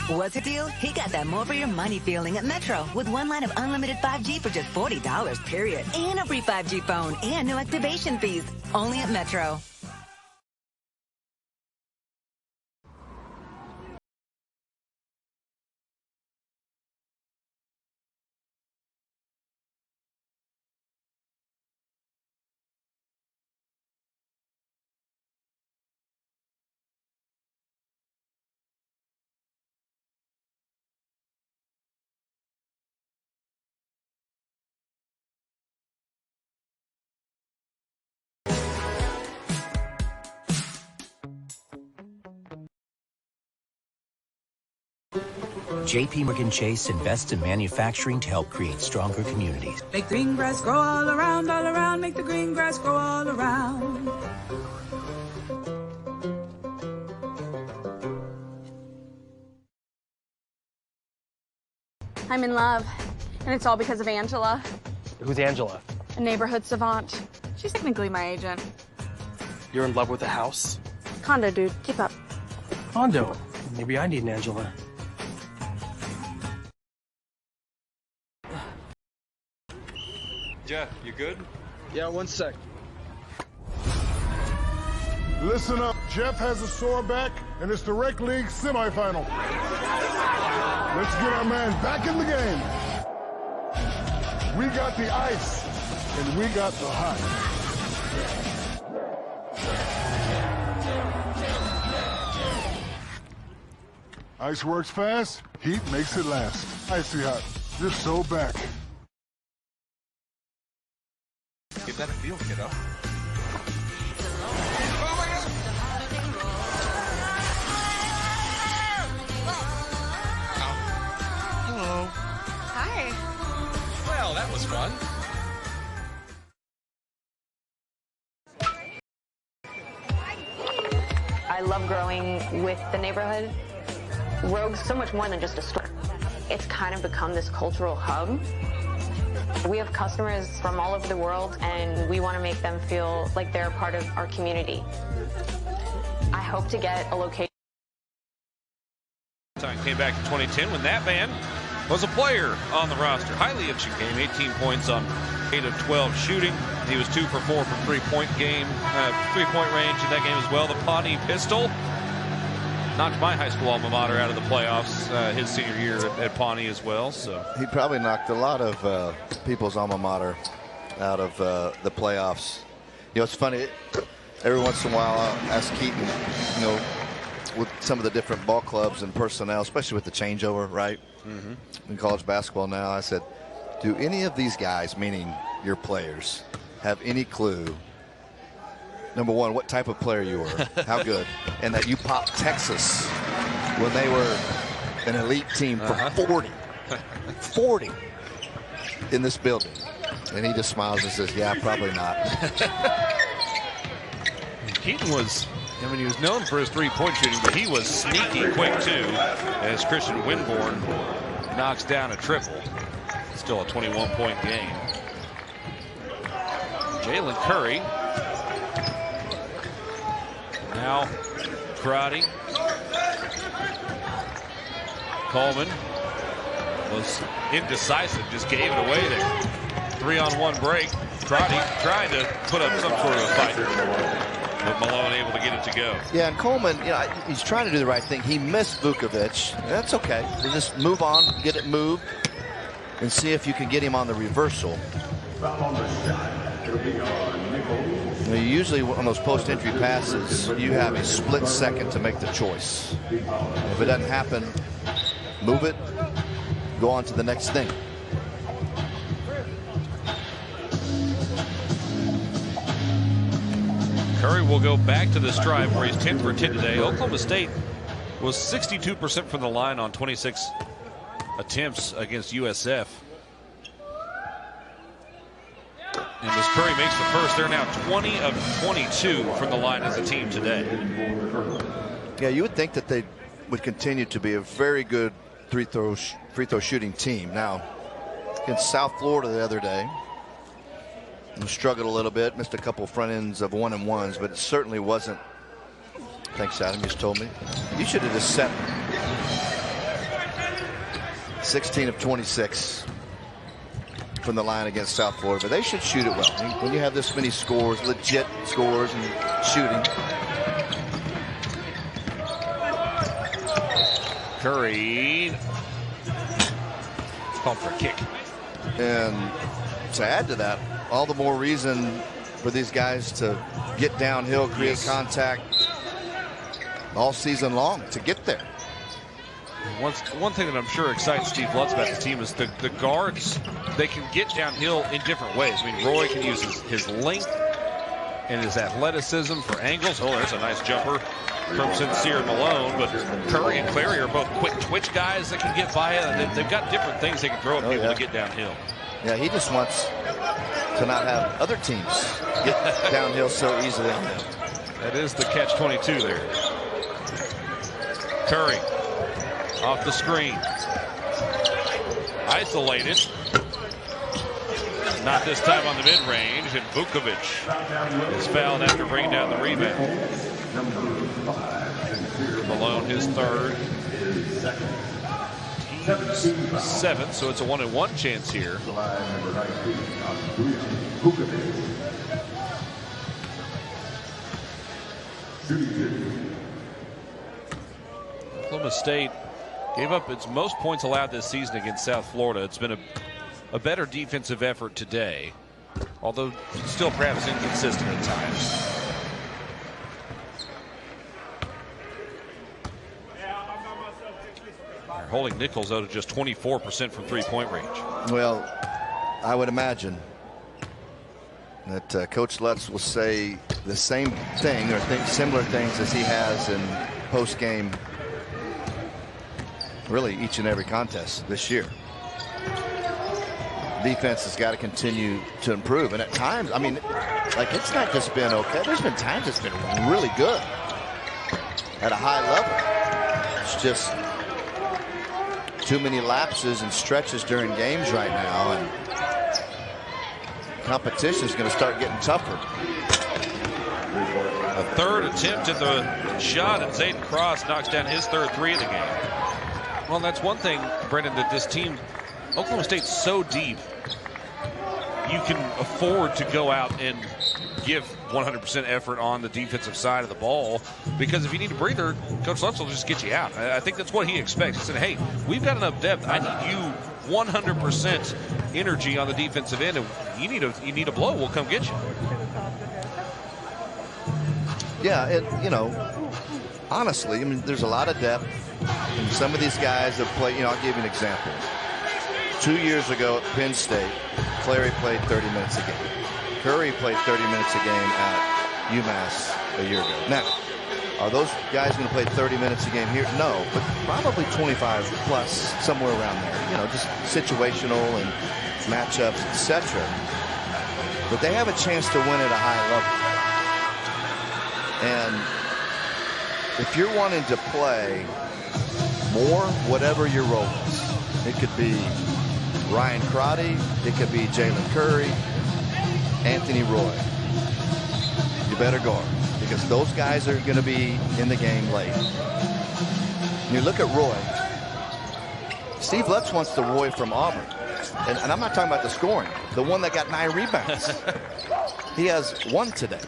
What's the deal? He got that more for your money feeling at Metro with 1 line of unlimited 5G for just $40, period. And a free 5G phone and no activation fees. Only at Metro. JP Morgan Chase invests in manufacturing to help create stronger communities. Make the green grass grow all around, make the green grass grow all around. I'm in love, and it's all because of Angela, Who's Angela? a neighborhood savant. She's technically my agent. You're in love with a house? Condo, dude. Keep up. Condo. Maybe I need an Angela. Jeff, you good? Yeah, 1 sec. Listen up. Jeff has a sore back, and it's the Rec League semifinal. Let's get our man back in the game. We got the ice, and we got the hot. Ice works fast, heat makes it last. Icy hot, just so back. Give that a feel, kiddo. Hello. Hi. Well, that was fun. I love growing with the neighborhood. Rogue's so much more than just a store. It's kind of become this cultural hub. We have customers from all over the world, and we want to make them feel like they're a part of our community. I hope to get a location. Time came back in 2010 when that man was a player on the roster. Highly interesting game, 18 points on 8 of 12 shooting. He was 2 for 4 from three-point range in that game as well. The Pawnee pistol. knocked my high school alma mater out of the playoffs his senior year at Pawnee as well. So he probably knocked a lot of people's alma mater out of the playoffs. You know, it's funny. Every once in a while, I'll ask Keaton, you know, with some of the different ball clubs and personnel, especially with the changeover, right? In college basketball now, I said, do any of these guys, meaning your players, have any clue, number one, what type of player you were, how good, and that you popped Texas when they were an elite team for 40 in this building? And he just smiles and says, yeah, probably not. Keaton was, I mean, he was known for his three-point shooting, but he was sneaky quick too, as Christian Winborn knocks down a triple. Still a 21-point game. Jalen Curry. Now Crotty. Coleman was indecisive, just gave it away there. 3-on-1 break. Crotty trying to put up some sort of a fight. But Malone able to get it to go. Yeah, and Coleman, you know, he's trying to do the right thing. He missed Vukovic. That's okay. You just move on, get it moved, and see if you can get him on the reversal. You know, usually on those post-entry passes, you have a split second to make the choice. If it doesn't happen, move it, go on to the next thing. Curry will go back to this drive where he's 10 for 10 today. Oklahoma State was 62% from the line on 26 attempts against USF. And as Curry makes the first, they're now 20 of 22 from the line as a team today. Yeah, you would think that they would continue to be a very good free throw shooting team. Now, against South Florida the other day, struggled a little bit, missed a couple front ends of 1-and-1s, but it certainly wasn't. Thanks, Adam, you just told me. You should have just set 16 of 26 from the line against South Florida, but they should shoot it well. When you have this many scores, legit scores and shooting. Curry. It's called for a kick. And to add to that, all the more reason for these guys to get downhill, create contact all season long to get there. One thing that I'm sure excites Steve Lutz about this team is the guards. They can get downhill in different ways. I mean, Roy can use his length and his athleticism for angles. Oh, there's a nice jumper from Sincere Malone. But Curry and Clary are both quick twitch guys that can get by it. They've got different things they can throw at people to get downhill. Yeah, he just wants to not have other teams get downhill so easily on him. That is the catch-22 there. Curry off the screen. Isolated. Not this time on the mid-range, and Vukovic is fouled after bringing down the rebound. Malone his third. Team's seventh, so it's a 1-and-1 chance here. Oklahoma State gave up its most points allowed this season against South Florida. It's been a better defensive effort today, although still perhaps inconsistent at times. They're holding Nicholls out to just 24% from three-point range. Well, I would imagine that Coach Lutz will say the same thing or similar things as he has in post-game, really each and every contest this year. Defense has got to continue to improve, and at times, I mean, like, it's not just been okay. There's been times it's been really good at a high level. It's just too many lapses and stretches during games right now, and competition is going to start getting tougher. A third attempt at the shot, and Zayden Cross knocks down his third three of the game. Well, that's one thing, Brendan, that this team, Oklahoma State's so deep you can afford to go out and give 100% effort on the defensive side of the ball, because if you need a breather, Coach Lutz will just get you out. I think that's what he expects. He said, hey, we've got enough depth. I need you 100% energy on the defensive end, and you need a blow, we'll come get you. Yeah, honestly, I mean, there's a lot of depth. And some of these guys have played, I'll give you an example. 2 years ago at Penn State, Clary played 30 minutes a game. Curry played 30 minutes a game at UMass a year ago. Now, are those guys going to play 30 minutes a game here? No, but probably 25 plus, somewhere around there. Just situational and matchups, etc. But they have a chance to win at a high level. And if you're wanting to play more, whatever your role is, it could be Ryan Crotty, it could be Jalen Curry, Anthony Roy. You better guard, because those guys are going to be in the game late. You look at Roy. Steve Lutz wants the Roy from Auburn. And I'm not talking about the scoring. The one that got 9 rebounds. He has 1 today.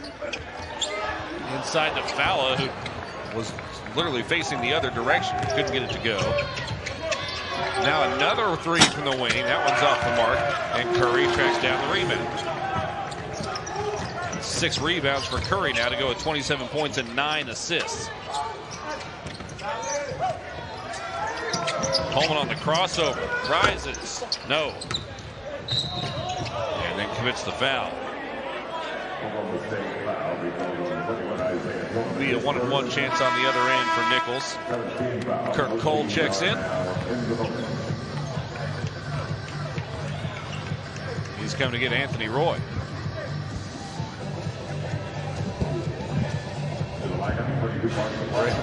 Inside to Fowler, who was literally facing the other direction. Couldn't get it to go. Now another 3 from the wing. That one's off the mark. And Curry tracks down the rebound. 6 rebounds for Curry now to go with 27 points and 9 assists. Coleman on the crossover. Rises. No. And then commits the foul. Be a 1-on-1 chance on the other end for Nicholls. Kurt Cole checks in. He's coming to get Anthony Roy.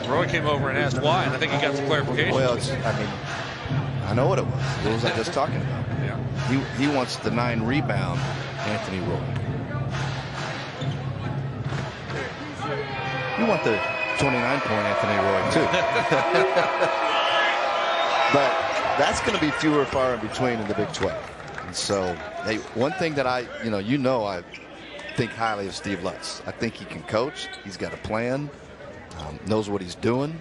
Roy came over and asked why, and I think he got some clarification. Well, I know what it was. What was I just talking about? Yeah. He wants the 9 rebound Anthony Roy. You want the 29-point Anthony Roy, too. But that's going to be fewer far in between in the Big 12. And so, hey, one thing that I think highly of Steve Lutz. I think he can coach. He's got a plan, knows what he's doing.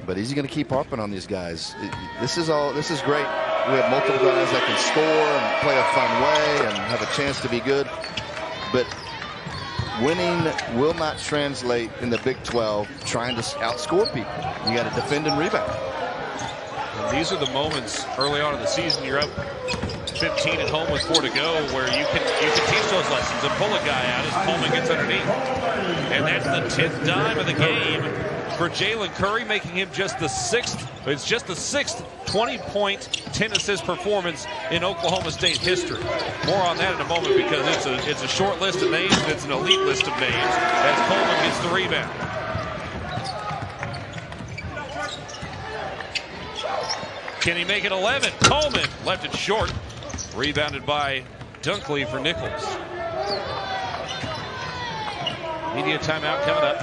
But is he going to keep harping on these guys? This is great. We have multiple guys that can score and play a fun way and have a chance to be good. But winning will not translate in the Big 12 trying to outscore people. You got to defend and rebound. And these are the moments early on in the season. You're up 15 at home with 4 to go, where you can teach those lessons and pull a guy out as Coleman gets underneath. And that's the 10th dime of the game for Jalen Curry, making him just the 6th. It's just the 6th 20-point, 10-assist performance in Oklahoma State history. More on that in a moment, because it's a short list of names and it's an elite list of names as Coleman gets the rebound. Can he make it 11? Coleman left it short. Rebounded by Dunkley for Nicholls. Media timeout coming up.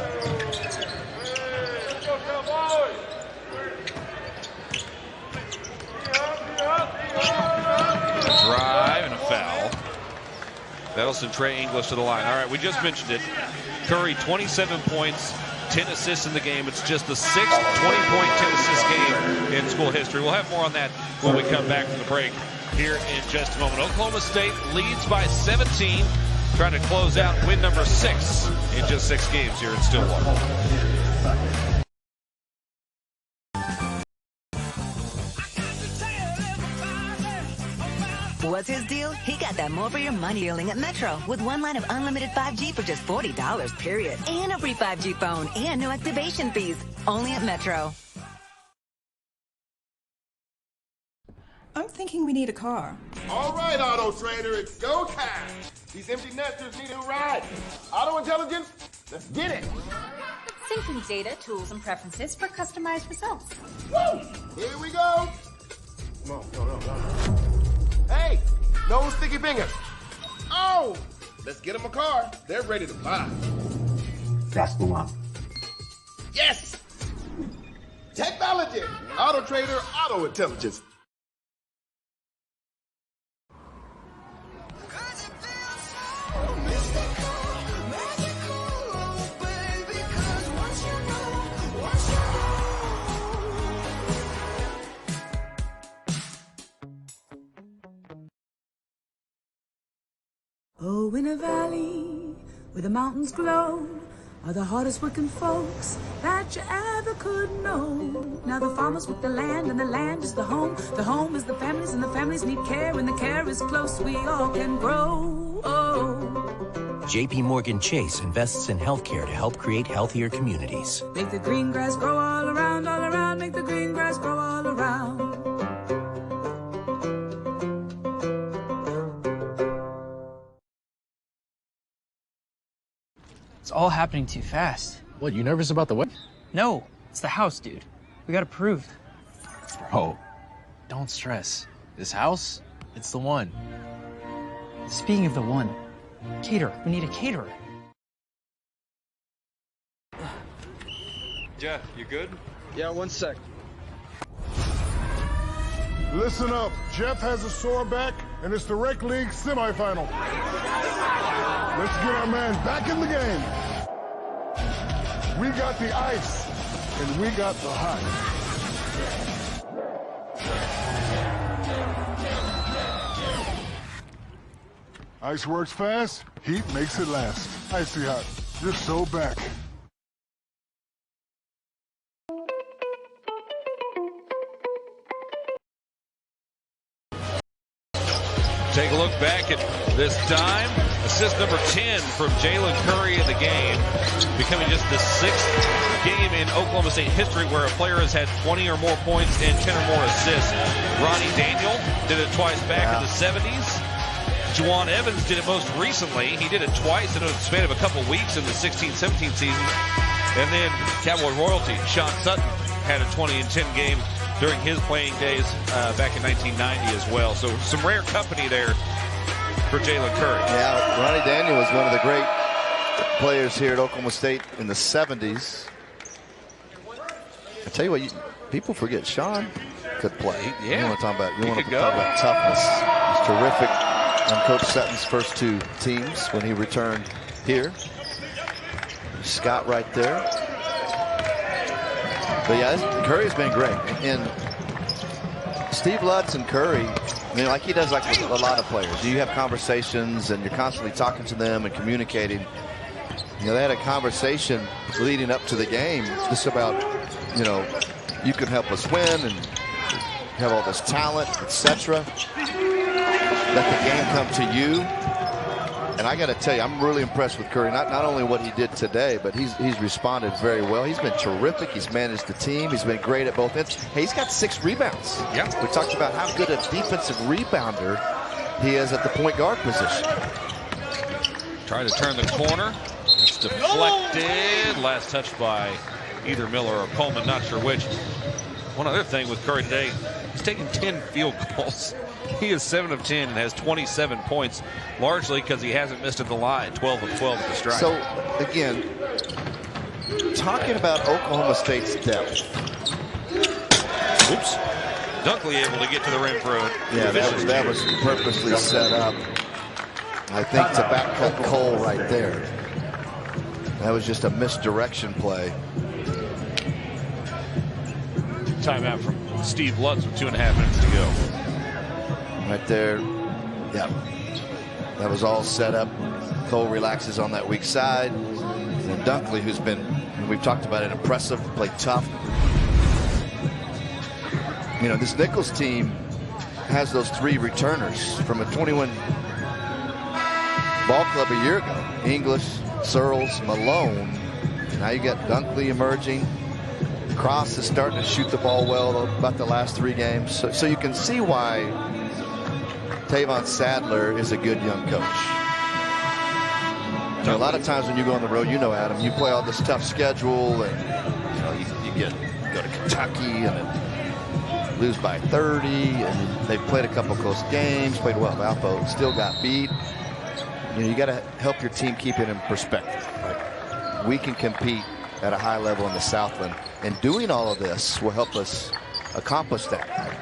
Drive and a foul. That'll send Trey English to the line. All right, we just mentioned it. Curry, 27 points, 10 assists in the game. It's just the 6th 20-point, 10-assist game in school history. We'll have more on that when we come back from the break here in just a moment. Oklahoma State leads by 17, trying to close out win number 6 in just 6 games here in Stillwater. What's his deal? He got that more for your money feeling at Metro with 1 line of unlimited 5G for just $40, period. And a free 5G phone and no activation fees. Only at Metro. I'm thinking we need a car. All right, Auto Trader, it's go time. These empty nesters need a ride. Auto Intelligence, let's get it. Syncing data, tools, and preferences for customized results. Woo! Here we go. Come on, no. Hey, no sticky fingers. Oh, let's get them a car. They're ready to buy. That's the one. Yes! Technology. Auto Trader, Auto Intelligence. Oh, in a valley where the mountains glow are the hardest working folks that you ever could know. Now the farmers with the land, and the land is the home. The home is the families, and the families need care, and the care is close. We all can grow. Oh. JP Morgan Chase invests in healthcare to help create healthier communities. Make the green grass grow all around, make the green grass grow all around. It's all happening too fast. What, you nervous about the wedding? No, it's the house, dude. We got approved. Bro, don't stress. This house, it's the one. Speaking of the one, caterer. We need a caterer. Jeff, you good? Yeah, 1 sec. Listen up. Jeff has a sore back, and it's the Rec League semifinal. Let's get our man back in the game. We got the ice, and we got the hot. Ice works fast, heat makes it last. Icy hot, you're so back. Take a look back at this time. Assist number 10 from Jalen Curry in the game, becoming just the 6th game in Oklahoma State history where a player has had 20 or more points and 10 or more assists. Ronnie Daniel did it twice back in the 70s. Juwan Evans did it most recently. He did it twice in a span of a couple weeks in the 16-17 season. And then Cowboy royalty, Sean Sutton, had a 20 and 10 game during his playing days back in 1990 as well. So some rare company there for Jalen Curry. Yeah, Ronnie Daniel was one of the great players here at Oklahoma State in the 70s. I tell you what, people forget Sean could play. Yeah, you want to talk about toughness. He's terrific on Coach Sutton's first 2 teams when he returned here. Scott right there. But yeah, Curry's been great. And Steve Lutz and Curry, I mean, like he does like with a lot of players. You have conversations and you're constantly talking to them and communicating. You know, they had a conversation leading up to the game just about, you know, you can help us win and have all this talent, etc. Let the game come to you. And I got to tell you, I'm really impressed with Curry. Not only what he did today, but he's responded very well. He's been terrific. He's managed the team. He's been great at both ends. Hey, he's got 6 rebounds. Yeah. We talked about how good a defensive rebounder he is at the point guard position. Trying to turn the corner. It's deflected. Last touch by either Miller or Coleman, not sure which. One other thing with Curry today, he's taken 10 field goals. He is 7 of 10 and has 27 points, largely because he hasn't missed at the line. 12 of 12 at the stripe. So, again, talking about Oklahoma State's depth. Oops. Dunkley able to get to the rim for a that was purposely set up. I think to back cut Cole right there. That was just a misdirection play. Timeout from Steve Lutz with 2.5 minutes to go. Right there. Yeah. That was all set up. Cole relaxes on that weak side. And Dunkley, who's been, we've talked about it, impressive, played tough. You know, this Nicholls team has those 3 returners from a 21 ball club a year ago. English, Searles, Malone. Now you got Dunkley emerging. Cross is starting to shoot the ball well about the last 3 games. So you can see why Tavon Sadler is a good young coach. You know, a lot of times when you go on the road, you know, Adam, you play all this tough schedule and, you know, you go to Kentucky and then lose by 30 and they've played a couple close games, played well. Valpo still got beat. You know, you got to help your team keep it in perspective. Right? We can compete at a high level in the Southland, and doing all of this will help us accomplish that. Right?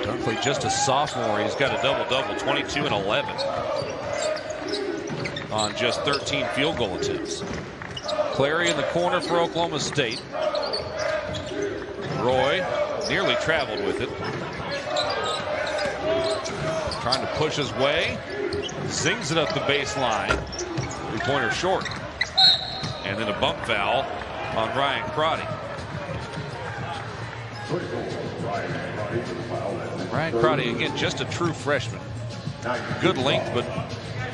Dunkley just a sophomore. He's got a double-double, 22 and 11. on just 13 field goal attempts. Clary in the corner for Oklahoma State. Roy nearly traveled with it. Trying to push his way. Zings it up the baseline. Three-pointer short. And then a bump foul on Ryan Crotty. Ryan Crotty, again, just a true freshman. Good length, but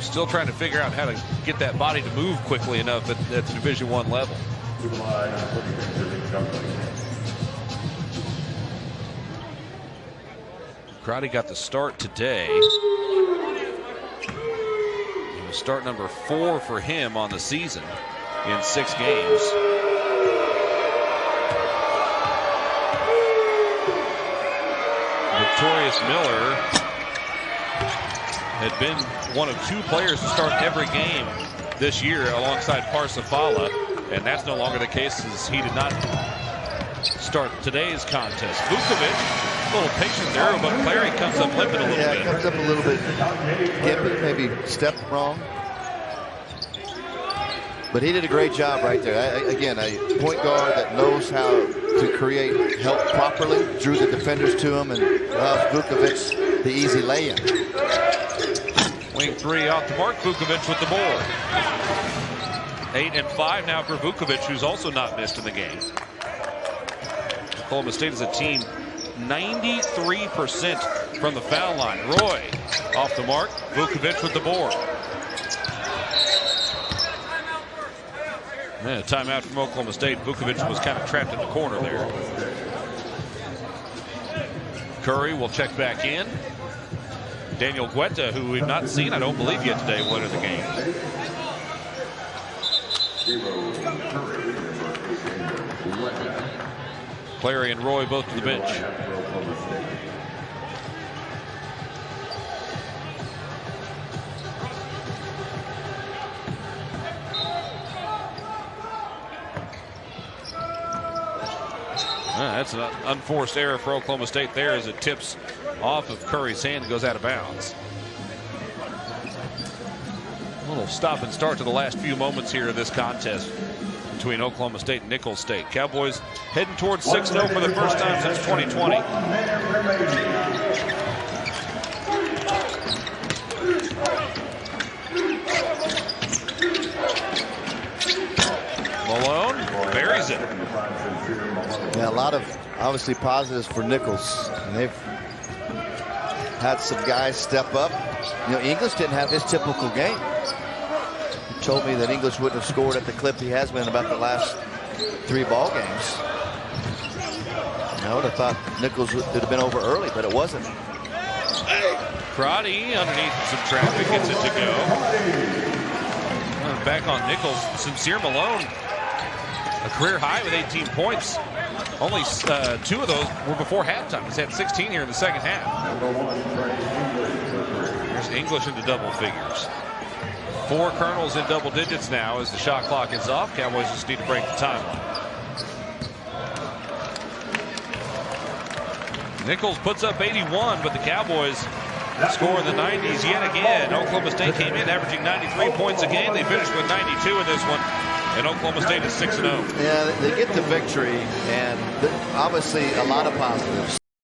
still trying to figure out how to get that body to move quickly enough at the Division I level. Crotty got the start today. It was start number 4 for him on the season in 6 games. Victorious Miller had been one of 2 players to start every game this year alongside Parsifala, and that's no longer the case as he did not start today's contest. Vukovic, a little patient there, but Clary comes up limping a little bit. Yeah, comes up a little bit gimpy, maybe stepped wrong. But he did a great job right there. Again, a point guard that knows how to create help properly, drew the defenders to him, and allows Vukovic the easy lay-in. Wing 3 off the mark. Vukovic with the board. 8 and 5 now for Vukovic, who's also not missed in the game. Oklahoma State is a team 93% from the foul line. Roy off the mark. Vukovic with the board. And a timeout from Oklahoma State. Vukovic was kind of trapped in the corner there. Curry will check back in. Daniel Guetta, who we've not seen, I don't believe yet today, will enter the game. Clary and Roy both to the bench. That's an unforced error for Oklahoma State there as it tips off of Curry's hand and goes out of bounds. A little stop and start to the last few moments here of this contest between Oklahoma State and Nicholls State. Cowboys heading towards 6-0 for the first time since 2020. Malone buries it. Yeah, a lot of obviously positives for Nicholls. And they've had some guys step up. You know, English didn't have his typical game. He told me that English wouldn't have scored at the clip he has been about the last 3 ball games. I would have thought Nicholls would have been over early, but it wasn't. Crotty underneath some traffic gets it to go. Back on Nicholls. Sincere Malone, a career high with 18 points. Only 2 of those were before halftime. He's had 16 here in the second half. There's English into double figures. 4 Colonels in double digits now as the shot clock is off. Cowboys just need to break the timeline. Nicholls puts up 81, but the Cowboys score in the 90s yet again. Oklahoma State came in averaging 93 points a game. They finished with 92 in this one. And Oklahoma State is 6-0. Yeah, they get the victory, and obviously a lot of positives.